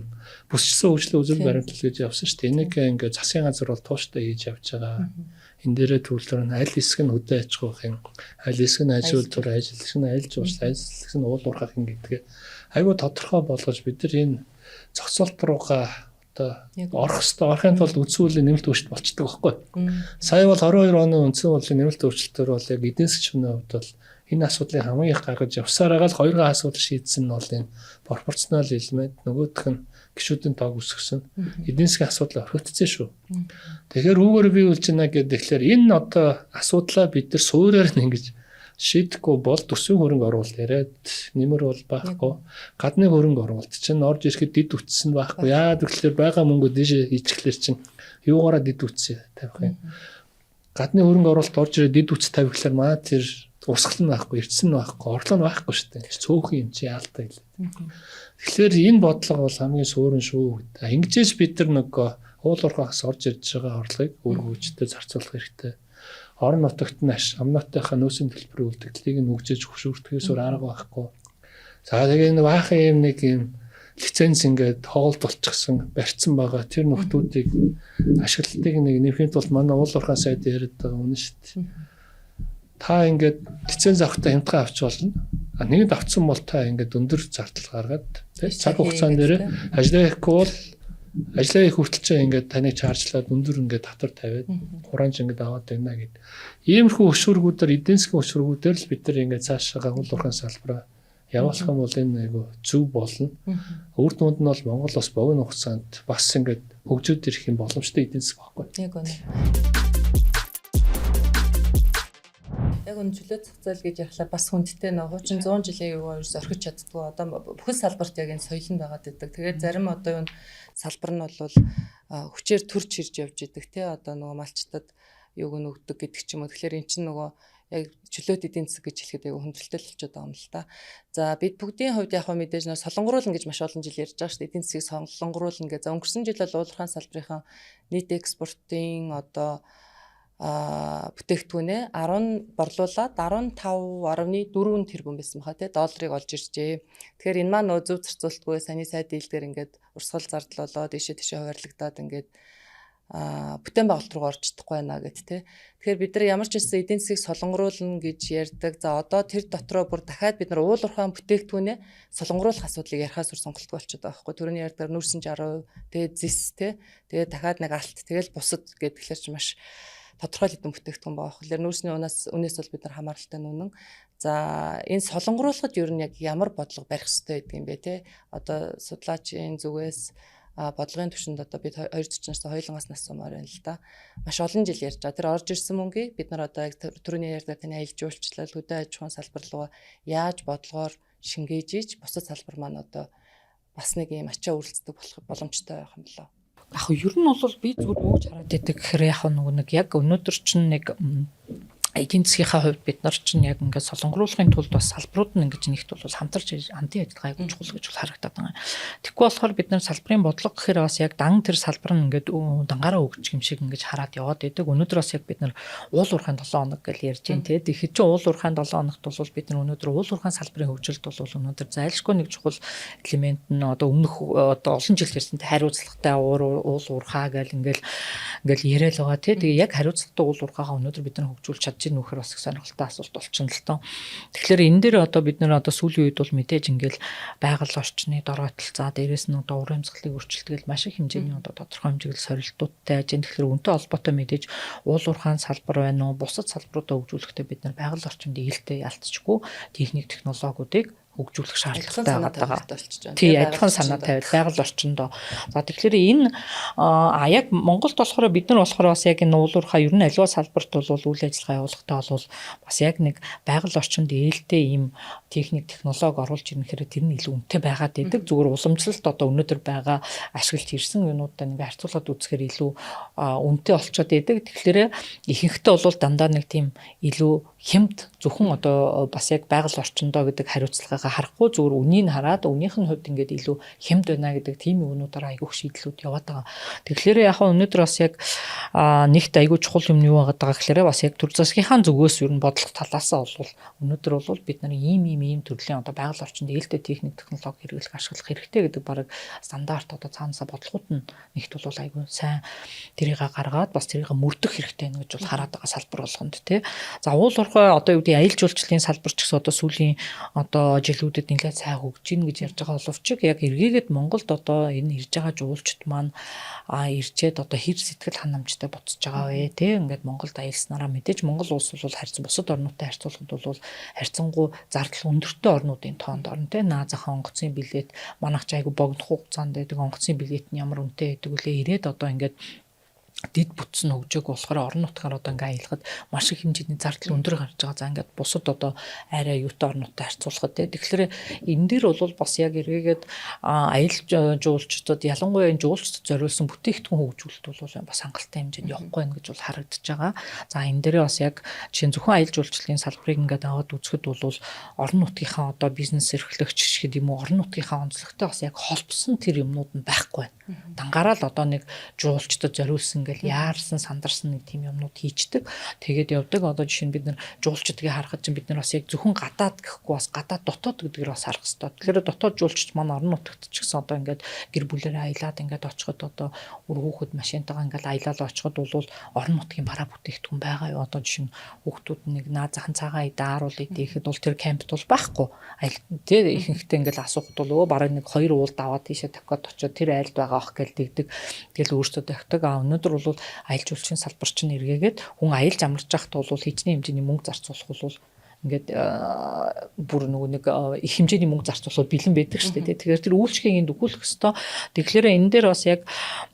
бүсчсэн хөгжлийн үзэл баримтлал гэж явсан шүү дээ. Энийг ингээ засгийн газар бол тууштай хийж явж байгаа. Энэ дээрээ төвлөрөн аль хэсэг нь хөдөө аж ахуйх юм, аль хэсэг нь ажил төр ажил хэсэг нь айлж уурс, аль хэсэг нь уул уурхах юм гэдгээ айгүй тодорхой болгож бид нар энэ зохицуулт руугаа орох ёстой. Орохын тулд үндсэн хуулийн нэмэлт өөрчлөлт болцдог байхгүй. Сая бол 22 оны үндсэн хуулийн нэмэлт өөрчлөлтөөр бол яг эдийн засгийн хувьд бол энэ асуудлыг хамгийн их гаргаж явсаар байгаа л хоёрын асуудал шийдсэн нь бол энэ пропорционал элемент нөгөөх нь гишүүдийн тоог өсгсөн. Эдийн засгийн асуудал орхигдсон шүү. Тэгэхээр үүгээр би үлж байна гэдэг тэгэхээр энэ одоо асуудлаа бид нар суурьаар нь ингэж шийдэхгүй бол төсвийн хөрөнгө оруулалт яриад нэмэр бол байхгүй. Гадны хөрөнгө оруулалт чинь орж ирэхэд дид үтсэн байхгүй. Яагаад гэвэл байгаа мөнгө дээшээ ичгэлэр чинь юугаараа дид үтсээ тавих юм. Гадны хөрөнгө оруулалт орж ирээд дид үтс тавихлаар маа тэр урсгал нь байхгүй, эрдэс нь байхгүй, орлого нь байхгүй шүү дээ. Цөөхөн юм чи яалтаа хэлээ. Тэгэхээр энэ бодлого бол хамгийн суурин шүү. Ингэжээс бид нар нөгөө уул уурхаас орж ирж байгаа орлогыг үр хөвжтэй зарцуулах хэрэгтэй. Орон нутагт нь амнатынхаа нөөцийн төлбөрийн үлдэгдлийг нь хөгжиж хөшөөрдөхөөс арга байхгүй. За тэгээ нэг баахан юм нэг юм лиценз ингээд хоолд болчихсон барьцсан байгаа. Тэр нөхдүүдийг ашиглалтыг нэг нэмэхэд бол манай уул уурхаа сайд яриад байгаа үнэн шүү дээ. Та ингээд лиценз авахтаа хямдхан авч болно. Нэгэнд авцсан бол та ингээд өндөр зардал гаргаад цаг хугацаан дээр ажиллаа хийхгүй бол ажлаа их хүртэл ингээд таныг чаржлаад өндөр ингээд татвар тавиад хураанч ингээд аваад байна гэд. Иймэрхүү өшүүргүүдээр эдийн засгийн өшүүргүүдээр л бид нар ингээд цаашаа уул уурхайн салбараа явуулах юм бол энэ айгу зөв болно. Үр дүнд нь бол Монгол бас богино хугацаанд бас ингээд хөгжөөд ирэх юм боломжтой эдийн засаг байхгүй. Яг үнэ. Яг энэ чөлөө зах зээл гэж ярихлаар бас хүндтэй нөө хуучин 100 жилийн юу ерөөс орхиж чаддгүй одоо бүхэл салбарт яг энэ соёлын байгаад байдаг. Тэгээд зарим одоо юу салбар нь бол хүчээр төрж ирж явж идэг те одоо нөгөө малчтад юуг нь өгдөг гэдэг ч юм уу. Тэгэхээр эн чинь нөгөө яг чөлөөт эдийн засаг гэж хэлэхэд айгүй хүндрэлтэй л болчиход байгаа юм л та. За бид бүгдийн хувьд яг мэдээж нөө солонгоруулна гэж маш олон жил ярьж байгаа шүү дээ. Эдийн засгийг солонгоруулна гэж. За өнгөрсөн жил бол уулуурхайн салбарын нийт экспортын одоо бүтээгдэхүүнээ 10 борлуулад 15.4 тэрбум байсан баха тий долларыг олж иржээ. Тэгэхээр энэ маань нөө зөв зарцуултгүй саний сайд дийлдэр ингээд урсгал зардал болоо тийшээ хуваарлагдаад ингээд бүтээн байгуулалт руу орж чадахгүй байна гэд тий. Тэгэхээр бид нар ямар ч хэсэг эдийн засгийг солонгоруулна гэж ярьдаг. За одоо тэр дотроо бүр дахиад бид нар уул уурхайн бүтээгдэхүүнээ солонгоруулах асуудлыг ярихаас үр сонголтгүй болчиход байгаа байхгүй. Төрөний ярьдгаар нүүрсэн 60%, тэгээд зис тий. Тэгээд дахиад нэг алт, тэгэл бусад гэд тэгэхээр ч маш тодорхой хэдэн бүтээгдэхүүн байгаа. Тэгэхээр нүүрсний үнээс бол бид нар хамааралтай нүнэн. За энэ солонгоруулахад ер нь яг ямар бодлого барих хэрэгтэй гэдэг юм бэ те? Одоо судлаачийн зүгээс бодлогын түвшинд одоо бид 240-аас хоёулангаас нас сумаар байна л да. Маш олон жил ярьж байгаа. Тэр орж ирсэн мөнгийг бид нар одоо яг түрүүний ярьдгаар таны аялал жуулчлал, хөдөө аж ахуйн салбар руу яаж бодлогоор шингээж ич бусад салбар маань одоо бас нэг юм ачаа үргэлжлэдэг болох боломжтой байх юм болоо. Яг ер нь бол би зүгээр юу гэж хараад байдаг гэхээр яг нэг яг өнөөдөр чинь нэг эдийн засгийнхаа хувьд бид нар чинь яг ингээд солонгоруулахын тулд бас салбарууд нь ингэж нэгт бол хамтарч хамтын ажиллагаа айгуу чухал гэж харагдаад байгаа. Тэгэхгүй болохоор бид нар салбарын бодлого гэхээр бас яг дан тэр салбар нь ингээд дангаараа өгч юм шиг ингэж хараад яваад байдаг. Өнөөдөр бас яг бид нар уул уурхайн 7 хоног гэж ярьж байна те. Тэгэхээр чи уул уурхайн 7 хоногт бол бид нар өнөөдөр уул уурхайн салбарын хөгжилд бол өнөөдөр зайлшгүй нэг чухал элемент нь одоо өмнөх одоо олон жил ярьсантай хариуцлагатай уул уурхаа гэл ингээл яриад байгаа те. Тэгээ яг хариуцлагатай уул уурхаагаа өнөөдөр бид нар хөгжүүлж чинь нөхөр бас их сонирхолтой асуулт болчихно л тоо. Тэгэхээр энэ дээр одоо бид нэр одоо сүүлийн үед бол мэдээж ингээл байгаль орчны дороотл за дээрэс нь одоо уран амьсгалыг өөрчилдөг маш их хэмжээний одоо тодорхой хэмжээгээр сорилтуудтай ажин. Тэгэхээр үнтэй холбоотой мэдээж уул уурхайн салбар байна уу бусад салбаруудаа хөгжүүлэхдээ бид нар байгаль орчинд ээлтэй ялцчихгүй техник технологиудыг хөгжүүлэх шаардлагатай байгаа. Тий, адилхан санаа тавил байгаль орчиндөө. За тэгэхээр энэ яг Монголд болохоор бид нар болохоор бас яг энэ уул уурхай ер нь аливаа салбарт бол үйл ажиллагаа явуулахдаа бол бас яг нэг байгаль орчинд ээлтэй ийм техник технологи оруулж ирнэхээр тэр нь илүү үнэтэй байгаад байдаг. Зүгээр уламжлалт одоо өнөөдөр байгаа ашиглаж ирсэн юмудаа нэг харьцуулаад үзэхээр илүү үнэтэй болчиход байдаг. Тэгэхээр ихэнхдээ бол дандаа нэг тийм илүү хямд зөвхөн одоо бас яг байгаль орчиндөө гэдэг хариуцлагагаа харахгүй зүгээр үнийг хараад үнийх нь хувьд ингээд илүү хямд байна гэдэг тийм юмнуудаар айгүйх шийдлүүд яваад байгаа. Тэгэхээр яг өнөөдөр бас яг нэгт айгүй чухал юм юу байгаа гэхээр бас яг төр засгийнхаа зүгээс ер нь бодлого талаасаа бол өнөөдөр бол бид нар ийм төрлийн одоо байгаль орчинд ээлтэй техник технологи хэрэглэх ашиглах хэрэгтэй гэдэг бараг стандарт одоо цаанаасаа бодлогууд нь нэгт бол айгүй сайн тэрийг гаргаад бас тэрийг мөрдөх хэрэгтэй нэ гэж бол хараад байгаа салбар болгонд тий. За уул уурхай одоо юу гэдэг аялал жуулчлалын салбар ч гэсэн одоо сүүлийн одоо жилүүдэд нэлээд сайн хөгжиж гин гэж ярьж байгаа боловч яг эргээгээд Монголд одоо энэ ирж байгаа жуулчд маань ирчээд одоо хэр сэтгэл ханамжтай буцаж байгаа вэ тий. Ингээд Монголд аялснараа мэдээж Монгол улс бол харьцан бусад орнуудтай харьцуулахад бол харьцангуй зардал өндөртэй орнуудын тоонд орно тий. Наазах онгоцын билет манайх ч айгу богдох хугацаанд байдаг онгоцын билет нь ямар үнэтэй байдаг үлээ ирээд одоо ингээд дид бүтсэн хөгжөөг болохоор орон нутгаар одоо ингээ аялахад маш их хэмжээний зардал өндөр гарч байгаа. За ингээд бусад одоо арай юутай орнуудтай харьцуулахад тэгэхээр энэ дээр бол бас яг эргээгээд аялал жуулчдад ялангуяа энэ жуулчдад зориулсан бүтээгдэхүүн хөгжүүлэлт бол бас хангалттай хэмжээнд явахгүй байна гэж бол харагдаж байгаа. За энэ дээрээ бас яг жишээ зөвхөн аялал жуулчлалын салбарыг ингээд аваад үзэхэд бол орон нутгийнхаа одоо бизнес эрхлэгч шиг юм уу орон нутгийнхаа онцлогтой бас яг холбосон тэр юмнууд нь байхгүй байна. Дангаараа л одоо нэг жуулчдад зориулсан ингээл яарсан сандарсан нэг тийм юмнууд хийчдэг. Тэгээд явдаг. Одоо жишээ нь бид нар жуулчдыг харахад чинь бид нар бас яг зөвхөн гадаад гэхгүй бас гадаад дотоод гэдгээр бас харах хэрэгтэй. Тэгэхээр дотоод жуулчч маань орон нутагт ч гэсэн одоо ингээд гэр бүлээрээ аялаад ингээд очиход одоо үр хүүхэд машинтайгаа ингээд аялал очиход бол орон нутгийн бараа бүтээгдэхүүн байгаа юу? Одоо жишээ нь хүүхдүүд нэг наазахан цагаан идааруул идэхэд бол тэр кампт бол байхгүй. Тэр ихэнхдээ ингээд асуухад бол бараг нэг 2 уулд аваад тийшээ тавхад очиод тэр айлд байгаа ах гэж дэгдэг. Тэгэл өөртөө тавьдаг. Өнөөдөр бол аялал жуулчлалын салбар чинь эргээгээд хүн аялж амарч байхад бол хичнээн хэмжээний мөнгө зарцуулах бол ингээд бүр нэг их хэмжээний мөнгө зарцуулах бэлэн байдаг шүү дээ. Тэгэхээр тэр үйлчлэгийг өгүүлэх ёстой. Тэгэхээр энэ дээр бас яг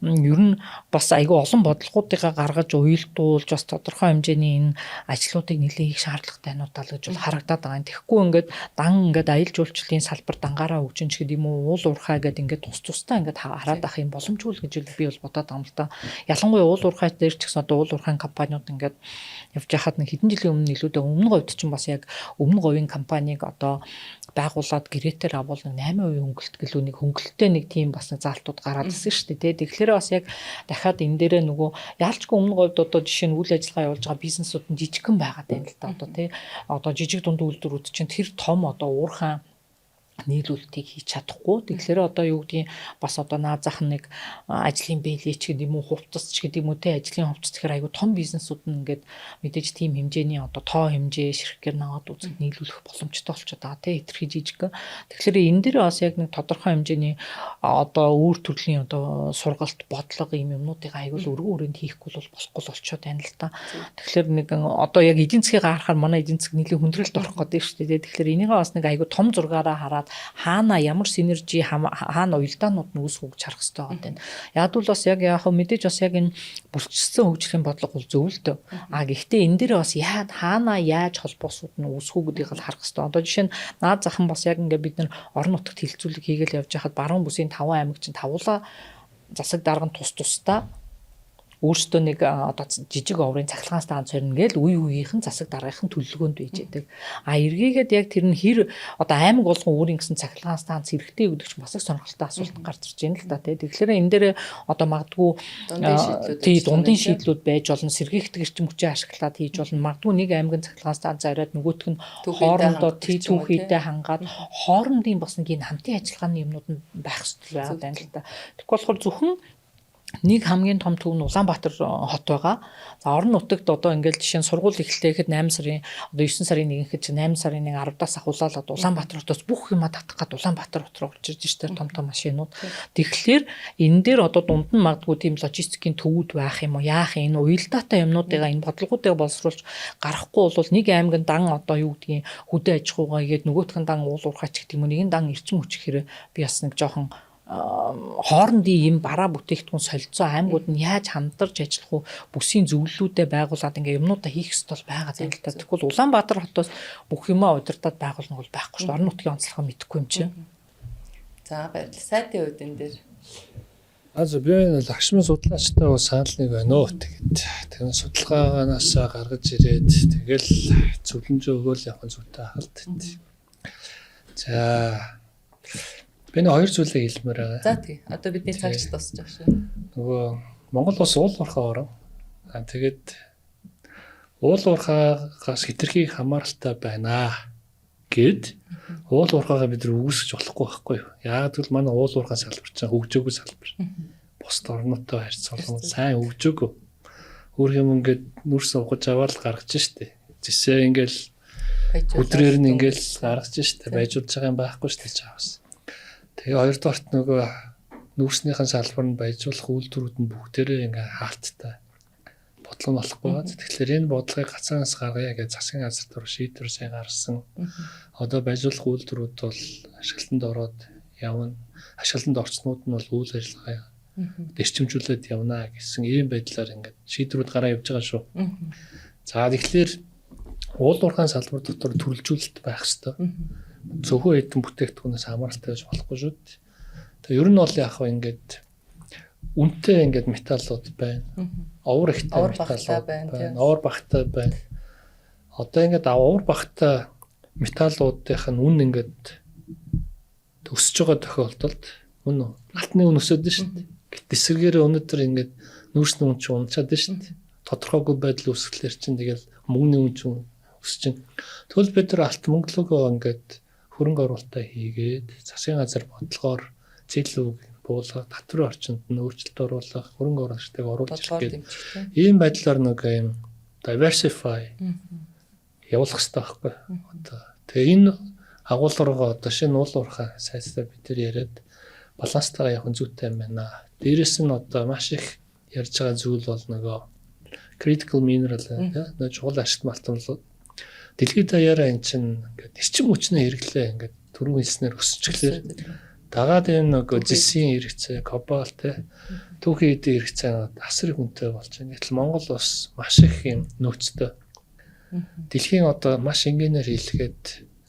ер нь бас айгүй олон бодлогоодыгаа гаргаж уйлдуулж бас тодорхой хэмжээний энэ ажлуудыг нэлээд их шаардлагатай байнуудаа л гэж бол харагдаад байгаа юм. Тэгэхгүй ингээд дан ингээд аялал жуулчлалын салбар дангаараа хөгжин ч гэдэм үү уул уурхай гэдэг ингээд тустай ингээд хараад ах юм боломжгүй л гэж би бол бодоод байгаа юм л та. Ялангуяа уул уурхай дээр ч гэсэн одоо уул уурхайн компаниуд ингээд явж байхад нэг хэдэн жилийн өмнө илүү өмнө говьд чинь бас яг өмнө говийн компанийг одоо байгуулад гэрээтэй авал 8% хөнгөлт гэлөө нэг хөнгөлттэй нэг тийм бас заалтууд гараад ирсэн шүү дээ. Тэгэхээр бас яг дахиад энэ дээрээ нөгөө яалчгүй өмнө говьд одоо жишээ нь үйл ажиллагаа явуулж байгаа бизнесүүд нь жижигхэн байгаад байна л да одоо тий. Одоо жижиг дунд үйлдвэрүүд чинь тэр том одоо уурхайн нийлүүлэлтийг хийж чадахгүй. Тэгэхээр одоо юу гэдгийг бас одоо наазах нэг ажлын бэлээ ч гэдэг юм уу хувцас ч гэдэг юм уу те ажлын хувцас тэгэхээр айгу том бизнесүүд нь ингээд мэдээж тийм хэмжээний одоо тоо хэмжээ ширхгээр наваад үзэх нийлүүлэх боломжтой болчиход байгаа те хэтэрхий жижиг. Тэгэхээр энэ дээр бас яг нэг тодорхой хэмжээний одоо өөр төрлийн одоо сургалт бодлого юм юмнуудыг айгу л өргөн өрөөнд хийхгүй бол болохгүй л болчиход байна л та. Тэгэхээр нэг одоо яг эдийн засгийг харахаар манай эдийн засаг нэлээд хүндрэлд орох гэдэг шүү дээ. Тэгэхээр энийгээ бас нэг айгу том зургаараа хараад хаана ямар синержи хаана уялдаанууд нь үүсэх гэж харах хэрэгтэй байна. Яг бол бас яг мэдээж бас яг энэ булчилсан хөгжлийн бодлого бол зөв л дөө. Гэхдээ энэ дээр бас хаана яаж холбоосууд нь үүсэх үү гэдгийг л харах хэрэгтэй. Одоо жишээ нь наад захын бас яг ингээд бид нар орон нутагт хилцүүлэг хийгээл явж байхад баруун бүсийн 5 аймаг чинь тавуулаа засаг дарга нь тусдаа өөртөө нэг одоо жижиг оврын цахилгаан станц хорин гээл үе үеийнхэн засаг даргын төлөвлөгөөнд байж байдаг. Эргээгээд яг тэр нь хэр одоо аймаг болгон өөрийн гэсэн цахилгаан станц хэрэгтэй гэдэг чинь бас их сонирхолтой асуулт гарч ирж байна л да тий. Тэгэхээр энэ дээр одоо магадгүй дундын шийдлүүд байж болно, сэргийгт гэрчим хүчээ ашиглаад хийж болно. Магадгүй нэг аймгийн цахилгаан станц аваад нөгөөх нь хоорондоо түүхийдээ хангаад хоорондын бас нэг энэ хамтын ажиллагааны юмнууд нь байх хэрэгтэй байна л да. Тэгэхгүй болохоор зөвхөн нэг хамгийн том төв нь Улаанбаатар хот байгаа. За орон нутагт одоо ингээл жишээ нь сургууль эхлэхэд 8 сарын одоо 9 сарын 1-нд чи 8 сарын 10-аас ахуулаад Улаанбаатар хотоос бүх юма татах гээд Улаанбаатар хот руу орж ирж штэ том машинууд. Тэгэхээр энэ дээр одоо дунд нь магадгүй тийм логистикийн төвүүд байх юм уу? Яах энэ уялдаатай юмнуудыг энэ бодлогуудыг боловсруулж гарахгүй бол нэг аймгийн дан одоо юу гэдгийг хөдөө аж ахуйгаа игээд нөгөөх нь дан уул уурхайч гэдэг юм нэгэн дан эрчим хүч гэхээр би бас нэг жоохон хоорондын юм бараа бүтээгдэхүүн солилцоо аймагуд нь яаж хамтарч ажиллах уу бүсийн зөвлөлүүдэд байгуулад ингээ юмнуудаа хийх ёстой байгаа юм л та. Тэгвэл Улаанбаатар хотоос бүх юмаа удирдах байгуулна бол байхгүй шүү. Орон нутгийн онцлогоо мэдэхгүй юм чи. За баярлалаа. Сайтын үед энэ дээр би энэ лагшмын судлаачтай санал нэг байна уу тэгээд тэр судалгаагаанаас гаргаж ирээд тэгэл зөвлөмж өгөөл явах зүйтэй хаалт. За би хоёр зүйлийг хэлмээр байгаа. За тий. Одоо бидний цагч тусч байгаа шүү. Нөгөө Монгол улс уул уурхай орон. Тэгээд уул уурхайгаас хэтэрхий хамааралтай байна гэд уул уурхайгаа бид нар үүсгэж болохгүй байхгүй юу? Яг л манай уул уурхай салбар чинь хөгжөөгүй салбар. Бус орнуудтай харьцуулбал сайн хөгжөөгүй. Өөр юм ингээд нүрс угаж аваад гаргаж штэ. Жишээ ингээл өдрөөр нь ингээл гаргаж штэ. Байжуулж байгаа юм байхгүй штэ чаавс. Тэгээ хоёрдугаарт нөгөө нүүрснийхэн салбар нь баяжуулах үйлдвэрүүд нь бүгдээрээ ингээ хаалттай бодлого нь болохгүй байна. Тэгэхээр энэ бодлогыг гацаанаас гаргая гэж засгийн газар дээр шийдвэр сайн гаргасан. Одоо баяжуулах үйлдвэрүүд бол ашиглалтанд ороод явна. Ашиглалтанд орчнууд нь бол үйл ажиллагаа эрчимжүүлээд явна гэсэн ийм байдлаар ингээд шийдвэрүүд гараа явж байгаа шүү. За тэгэхээр уул уурхайн салбар дотор төрөлжүүлэлт байх хэвээр. Зөвхөн эдэн бүтээгдэхүүнээс хамааралтай байж болохгүй шүү дээ. Тэгээ ер нь бол яг хаа ингээд үнэтэй ингээд металлууд байна. Овор ихтэй металлууд байна. Овор багтай байна. Одоо ингээд овор багтай металлуудынх нь үн ингээд өсөж байгаа тохиолдолд үн алтны үн өсөд нь шүү дээ. Тэсвэргээр өнөөдөр ингээд нүүрсний үн чинь унчаад нь шүү дээ. Тодорхойгүй байдал үүсгэлээр чинь тэгэл мөнгөний үн чинь өсөж чинь. Тэгвэл бид нар алт мөнгөлөгөө ингээд хөрөнгө оруулалтаа хийгээд засгийн газар бодлогоор зээл үг буулгах, татварын орчинд нь өөрчлөлт оруулах, хөрөнгө оруулагчдыг оруулж ирэх гэдэг. Ийм байдлаар нэг юм diversify явуулах хэрэгтэй байхгүй. Одоо тэгээ энэ агуулгаараа одоо шинэ уул уурхай сайжтай бид нар яриад баланстайгаа явах зүйтэй юм байна. Дээрээс нь одоо маш их ярьж байгаа зүйл бол нөгөө critical mineral нэг чухал ашигт малтмал дэлхийд даяараа эн чинь ингээд эрчим хүчний хэрэглээ ингээд түрүү хэлснээр өсөж эхлэхээр дагаад энэ нөгөө зэсийн хэрэгцээ, кобальт, түүхийн эдийн хэрэгцээ асар их үнэтэй болж байна. Гэтэл Монгол бас маш их юм нөөцтэй. Дэлхийн одоо маш энгийнээр хэлэхэд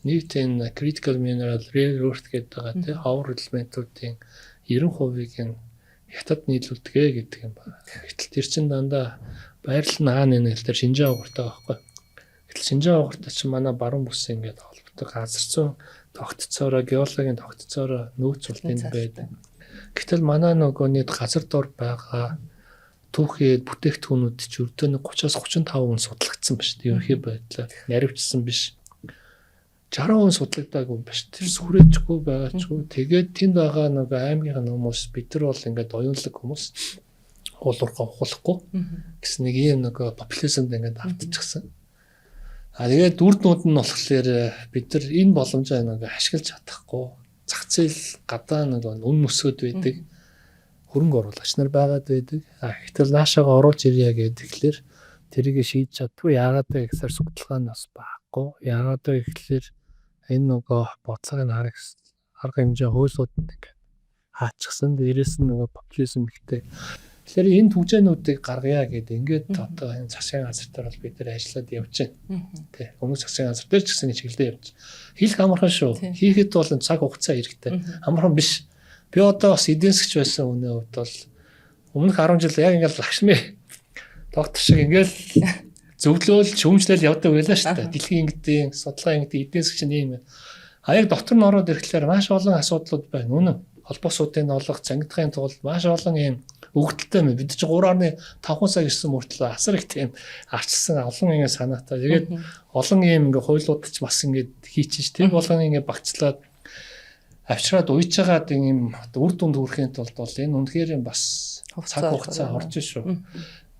нийт энэ critical mineral rare earth гэдэг байгаа тийм ховор элементүүдийн 90%-ийг нь хятад нийлүүлдэг гэдэг юм байна. Гэтэл тэр чинь дандаа байрлал нь хаана нэ гэхдээ Шинжаан угаартай байхгүй. Гэтэл Шинжаан угаартай чинь манай баруун бүс ингээд холбогддог газар зүйн тогтцоороо геологийн тогтцоороо нөөц бол энд байдаг. Гэтэл манай нөгөөний газар дор байгаа түүхий бүтээгдэхүүнүүд чи өртөө нэг 30-35% судлагдсан ба шүү дээ. Ерөнхий байдлаар наривчсан биш. 60% судлагдаагүй ба шүү. Тэр сүрээжгүй байгаачгүй. Тэгээд тэнд байгаа нэг аймгийн хүмүүс бид нар бол ингээд оюунлаг хүмүүс уулуурхаа ухуулахгүй гэсэн нэг юм нэг популяцэнд ингээд автчихсан. Тэгээд үрднүүд нь болохоор бид нар энэ боломжоо нэг ашиглаж чадахгүй. Зах зээл гадаа нэг үн өсөд байдаг. Хөрөнгө оруулагч нар байгаад байдаг. Гэтэл наашаага оруулж ирье гэхээр тэрийг шийдэж чаддгүй. Яагаад вэ гэхээр судалгаа нь бас баггүй. Яагаад вэ гэхээр энэ нөгөө боцоогийн арга хэмжээ хуулиуд нэг хаачихсан. Дээрээс нь нөгөө популизм ихтэй. Тэгэхээр энэ түвжээнүүдийг гаргая гэдэг ингээд одоо энэ засгийн газар дээр бол бид нар ажиллаад явж байна. Тэ. Өмнө засгийн газар дээр ч гэсэн чиглэлдээ явж. Хийх амархан шүү. Хийхэд бол цаг хугацаа хэрэгтэй. Амархан биш. Би одоо бас эдийн засгч байсан үнэ хувьд бол өмнөх 10 жил яг ингээд лагшми доктор шиг ингээд зөвлөөл шүүмжлэл явдаг байлаа шүү дээ. Дэлхийн ингэдийн судалгаа ингэдийн эдийн засгч юм. Яг доктор нь ороод ирэхлээр маш олон асуудлууд байна. Үнэн. Холбоосуудын олох, цангидахын тулд маш олон юм өгдөлтэй юм. Бид чинь 3.5 сая ирсэн мөртлөө асар их тийм арчилсан олон ингэ санаатай. Тэгээд олон юм ингээ хуйлууд ч бас ингээ хийчих тийм болгоно ингээ багцлаад авчраад уйж байгаад юм үр дүнд хүрэхийн тулд бол энэ үнэхээр бас цаг хугацаа орж шүү.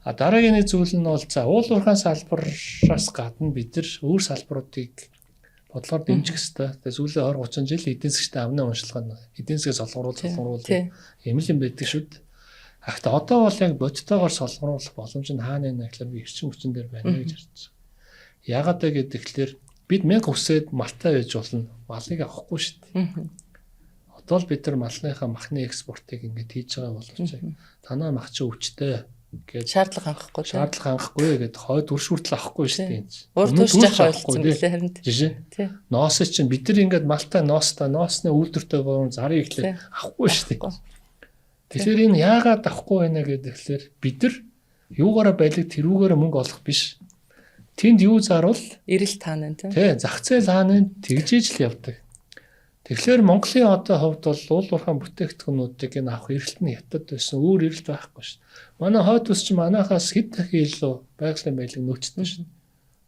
А дараагийн нэг зүйл нь бол за уул уурхайн салбараас гадна бид нар өөр салбаруудыг бодлогоор дэмжих хэрэгтэй. Тэгээ сүүлийн 20-30 жил эдийн засгт амны уншилгаа эдийн засгээс солонгоруул юм л юм байдаг шүү дээ. Гэхдээ одоо бол яг бодтойгоор солонгоруулах боломж нь хаана нэ гэхээр би эрчим хүчин дээр байна гэж харж байна. Яагаад вэ гэхээр бид 1000 хүсээд малтай байж болно. Малыг авахгүй шүү дээ. Одоо л бид нар малныхаа махны экспортыг ингээд хийж байгаа боловч танаа мах чи өвчтэй гэж шаардлага хангахгүй гэдэг хойд үрш хүртэл авахгүй шүү дээ. Урд туршиж авахгүй лээ харин тийм. Ноос чинь бид нар ингээд малтай ноосны үйлдвэртэй болон зарын ихлээр авахгүй шүү дээ. Тэгэхээр энэ яагаад авахгүй байна гэхээр бид нар юугаараа байлиг тэрүүгээрээ мөнгө олох биш. Тэнд юу зарвал эрэл таана тийм. Тий, зах зээл хаана тэгжээж л явдаг. Тэгэхээр Монголын одоо хувьд бол уул уурхайн бүтээгдэхүүнүүдийг энэ авах эрэлт нь ятад байсан. Өөр эрэлт байхгүй шүү. Манай хойд ус чинь манайхаас хэд дахин илүү байгалийн байлиг нөөцтэй шүү.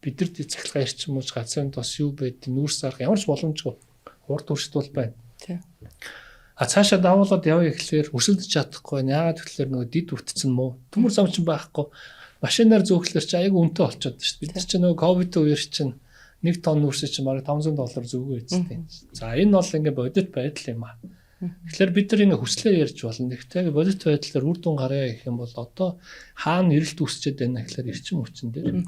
Бидэрт цахилгаан эрчим мууч газрын тос юу байд нүүрс арга ямар ч боломжгүй урд туршид бол байна. Тий. А цаашаа давуулаад явъя гэхлээр өсөлдөж чадахгүй байна. Яагаад гэхлээр нөгөө дид үртцэн муу. Төмөр зам чинь байхгүй. Машинаар зөөхлөөр чи аяг үнэтэй болчиход шүү. Бид чинь нөгөө ковид үеэр чинь 1 тонн нүүрсээ чинь бараг $500 зүгөө эцтэй. За энэ бол ингээ бодит байдал юм аа. Тэгэхээр бид нар ингээ хүслээ ярьж болно. Гэхдээ бодит байдлаар үр дүн гаргая гэх юм бол одоо хаана эрэлт үсчээд байна гэхлээр эрчим хүчин дээр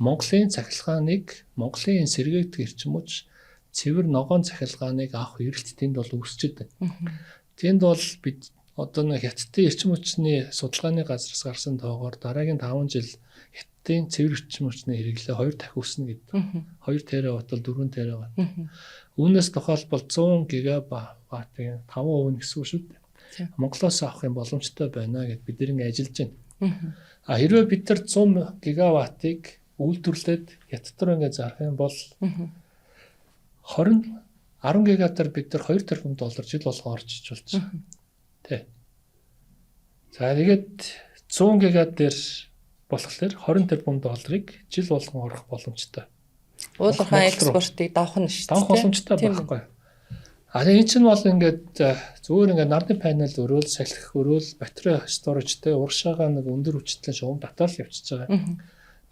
Монголын цахилгааныг Монголын сэргээгдэх эрчим хүч цэвэр ногоон цахилгааныг авах эрэлт тэнд бол үсчээд байна. Тэнд бол бид одоо нэг хятадын эрчим хүчний судалгааны газраас гарсан тоогоор дараагийн 5 жил хятадын цэвэр эрчим хүчний хэрэглээ 2 дахин өснө гэдэг. 2 тераватт бол 4 тераватт. Үүнээс тухайлбал 100 гигаваттын 5% гэсэн үг шүү дээ. Монголоос авах юм боломжтой байна гэд бид нэг ажиллаж байна. А хэрвээ бид нар 100 гигаваттыг үйлдвэрлээд хятад руу ингэ зарах юм бол 10 гигаваттаар бид нар 2 тэрбум доллар жил болгон орж иж болж байгаа. Тэ. За тэгээд 100 гигаватт дээр болохоор 20 тэрбум долларыг жил болгон орох боломжтой. Уулуурхай экспортыг давах нь шүү дээ. Давах боломжтой байхгүй. А энэ чинь бол ингээд зүгээр ингээд нарны панел өрөөл, салхи өрөөл, батарей сторожтэй урагшаага нэг өндөр хүчтэй шугам татаал явчихж байгаа.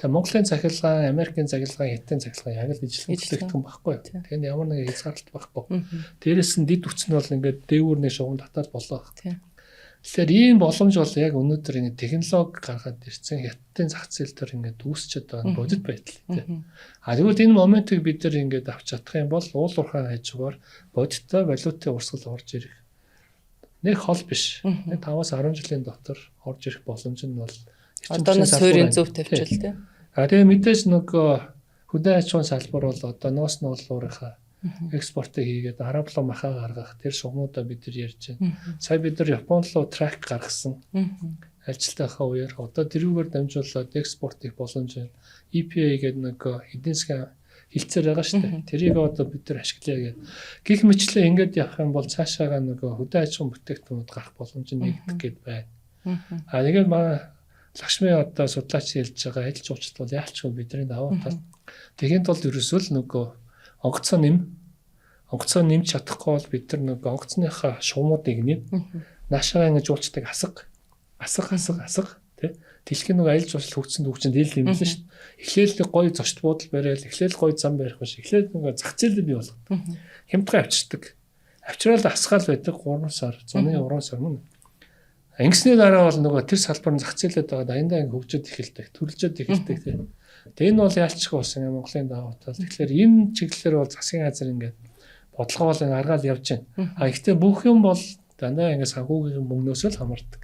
Тэгээ Монголын цахилгаан, Америкийн цахилгаан, Хятадын цахилгаан яг л ижилхэн бүтээгдэхүүн байхгүй. Тэгэхээр ямар нэг хязгаарлалт байхгүй. Дээрээс нь дид үтс нь бол ингээд дээгүүрний шугам татаад болоо. Тэгэхээр ийм боломж бол яг өнөөдөр ингээд технологи гаргаад ирсэн Хятадын зах зээл дээр ингээд үүсчихэд байгаа бодит байдал тийм. А тэгвэл энэ моментыг бид нар ингээд авч чадах юм бол уулуурхай хажуугаар бодиттой валютын урсгал орж ирэх. Нэг хол биш. Нэг 5-аас 10 жилийн дотор орж ирэх боломж нь бол одооноос суурийн зөв тавьчихвал тийм. А тэгээ мэдээж нөгөө хөдөө аж ахуйн салбар бол одоо ноос уулуурынхаа экспортыг хийгээд араб руу махаа гаргах тэр шугамудаа бид нар ярьж байна. Сая бид нар Япон руу трак гаргасан. Ажилтныхаа үеэр одоо тэрүүгээр дамжуулаад экспортыг боломж байна. EPA гэдэг нөгөө эдийн засгийн хилцээр байгаа шүү дээ. Тэрийг одоо бид нар ашиглая гэдэг. Гэх мэтлээ ингээд явах юм бол цаашаага нөгөө хөдөө аж ахуйн бүтээгдэхүүнүүд гарах боломж нэгдэх гээд байна. А тэгээд манай Лакшми одоо судлаач хэлж байгаа адил жуулчд бол яалчгүй бидний даваа тал. Тэгэхин тулд ерөөсөө л нөгөө онгоцоо нэмж чадахгүй бол бид нар нөгөө онгоцныхаа шугамуудыг нэм наашаа ингэж жуулчдаг асга тий. Дэлхийн нөгөө аялал жуулчлал хөгжсөн дийл нэмлээ шүү дээ. Эхлээл нэг гоё зочд буудал бариад эхлээл гоё зам барих биш. Эхлээл нөгөө зах зээлд бий болгодог. Хямдхан авчирдаг. Авчирал асгаал байдаг 3 сар, зуны 3 сар мөн. Ингэсний дараа бол нөгөө тэр салбар нь зах зээлээд байгаа даяндаа ингэ хөгжөд эхэлдэг, төрөлжөд эхэлдэг тийм. Тэгээ энэ бол яалчгүй болсон юм Монголын даваа тал. Тэгэхээр энэ чиглэлээр бол засгийн газар ингээд бодлого бол аргаал явж байна. А ихтэй бүх юм бол дандаа ингэ санхүүгийн мөнгнөөс л хамаардаг.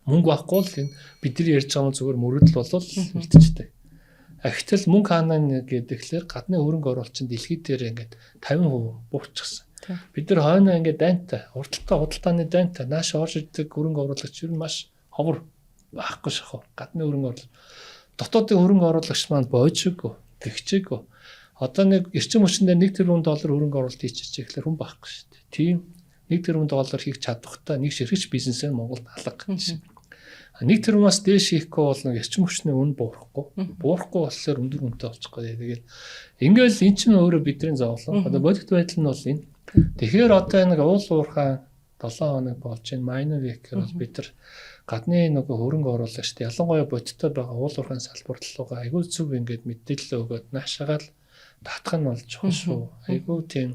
Мөнгө байхгүй л энэ бидний ярьж байгаа нь зүгээр мөрөдөл болол үлдчихдэг. А гэтэл мөнгө хаана гэдэгээр гадны хөрөнгө оруулалтын дэлхийд дээр ингээд 50% буурчихсан. Бид нар хойно ингээд дайнтай, худалдааны дайнтай нааш орж ирдэг хөрөнгө оруулагч юу маш ховор байхгүй шахав. Гадны хөрөнгө оруулалт. Дотоодын хөрөнгө оруулагч маань боожгүй, тэгчээгүй. Одоо нэг эрчим хүчнээр 1 тэрбум доллар хөрөнгө оруулалт хийчих гэхлээр хүн байхгүй шүү дээ. Тийм 1 тэрбум доллар хийх чадвартай нэг ширхэгч бизнесээр Монголд алга гэсэн. 1 тэрбумаас дээш хийхгүй бол нэг эрчим хүчний үн буурахгүй. Буурахгүй болохоор өндөр үнэтэй болчихгоо. Тэгээд ингээл эн чинь өөрөө бидний зовлон. Одоо бодит байдал нь бол энэ. Тэгэхээр одоо нэг уулуурхай 7 хоног болж энэ майнер векер бол бид нар гадны нөгөө хөрөнгө оруулагчд ялангуяа бодиттой байгаа уулуурхайн салбар руугаа айгүй зүв ингээд мэдээлэл өгөөд наашаагаал татах нь болж байгаа шүү. Айгүй тийм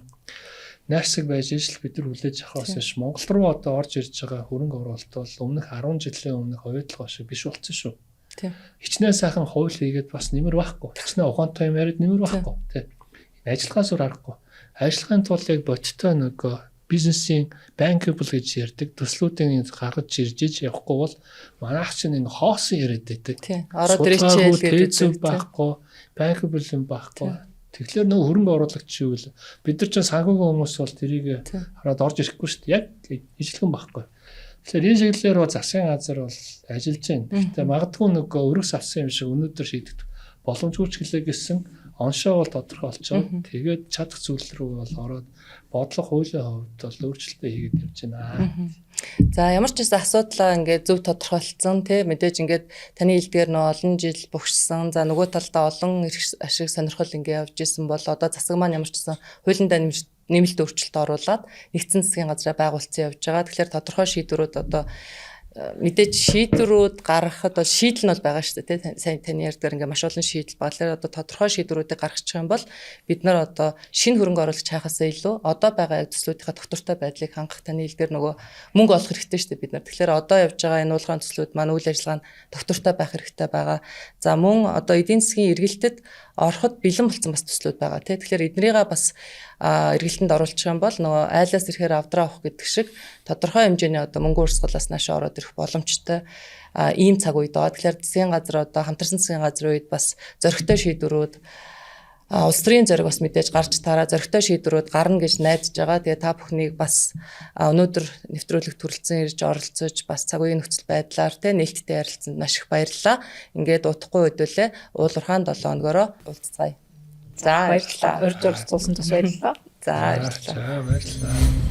найрсаг байж ижил бид нар хүлээж авахаас биш Монгол руу одоо орж ирж байгаа хөрөнгө оруулалт бол өмнөх 10 жилийн өмнөх ойдлого шиг биш болсон шүү. Тийм. Хичнээн сайхан хууль хийгээд бас нэмэр байхгүй. Хичнээн ухаантай юм яриад нэмэр байхгүй. Тийм. Ажиллагаа сур аргагүй. Ажиллагааны тул яг бодиттой нөгөө бизнесийн bankable гэж ярьдаг төслүүдийн гаргаж ирж явахгүй бол манайх чинь энэ хоосон яриад байдаг. Тийм. Ороод ирчихээ гэдэг байхгүй, bankable юм байхгүй. Тэгэхээр нөгөө хөрөнгө оруулагч юу вэ? Бид нар ч санхүүгийн хүмүүс бол тэрийг хараад орж ирэхгүй шүү дээ. Яг ижилхэн байхгүй. Тэгэхээр энэ чиглэлээр бол засгийн газар бол ажиллаж байна. Гэхдээ магадгүй нөгөө өргөс авсан юм шиг өнөөдөр шийдэгдэх боломжгүй ч гэлээ гэсэн оншоо бол тодорхой болчихоо. Тэгээд чадах зүйл рүү бол ороод бодлого хуулийн хувьд бол өөрчлөлтөө хийгээд явж байна. За ямар ч гэсэн асуудлаа ингээд зөв тодорхойлцсон тий мэдээж ингээд таны хэлдгээр нөө олон жил бөхшсөн. За нөгөө талдаа олон ашиг сонирхол ингээд явж исэн бол одоо засаг маань ямар ч гэсэн хуулиндаа нэмэлт өөрчлөлт оруулад нэгдсэн засгийн газраа байгуулсан явж байгаа. Тэгэхээр тодорхой шийдвэрүүд одоо мэдээж шийдвэрүүд гаргахад бол шийдэл нь бол байгаа шүү дээ. Сайн таны ярьдгаар ингээ маш олон шийдэл баглаар одоо тодорхой шийдвэрүүдийг гаргачих юм бол бид нар одоо шинэ хөрөнгө оруулагч хайхасаа илүү одоо байгаа төслүүдийнхээ доктортой байдлыг хангах таны хэлдгээр нөгөө мөнгө олох хэрэгтэй шүү дээ бид нар. Тэгэхээр одоо явж байгаа энэ уулгын төслүүд маань үйл ажиллагаа нь доктортой байх хэрэгтэй байгаа. За мөн одоо эдийн засгийн эргэлтэд ороход бэлэн болсон бас төслүүд байгаа тий. Тэгэхээр эднэрийгээ бас эргэлтэнд оруулчих юм бол нөгөө айлаас ирэхээр авдраа авах гэдэг шиг тодорхой хэмжээний одоо мөнгө урсгалаас наашаа ороод ирэх боломжтой ийм цаг үед байгаа. Тэгэхээр засгийн газар одоо хамтарсан засгийн газрын үед бас зөрөгтэй шийдвэрүүд улс төрийн зориг бас мэдээж гарч тараа зөрөгтэй шийдвэрүүд гарна гэж найдаж байгаа. Тэгээ та бүхнийг бас өнөөдөр нэвтрүүлэг төрөлцөн ирж оролцож бас цаг үеийн нөхцөл байдлаар те нээлттэй ярилцсанд маш их баярлалаа. Ингээд удахгүй өдөлөө уулуурхаан 7 хоногоороо уулзцаая. За баярлалаа. Урьд оролцуулсан бас баярлалаа. За баярлалаа. баярлалаа.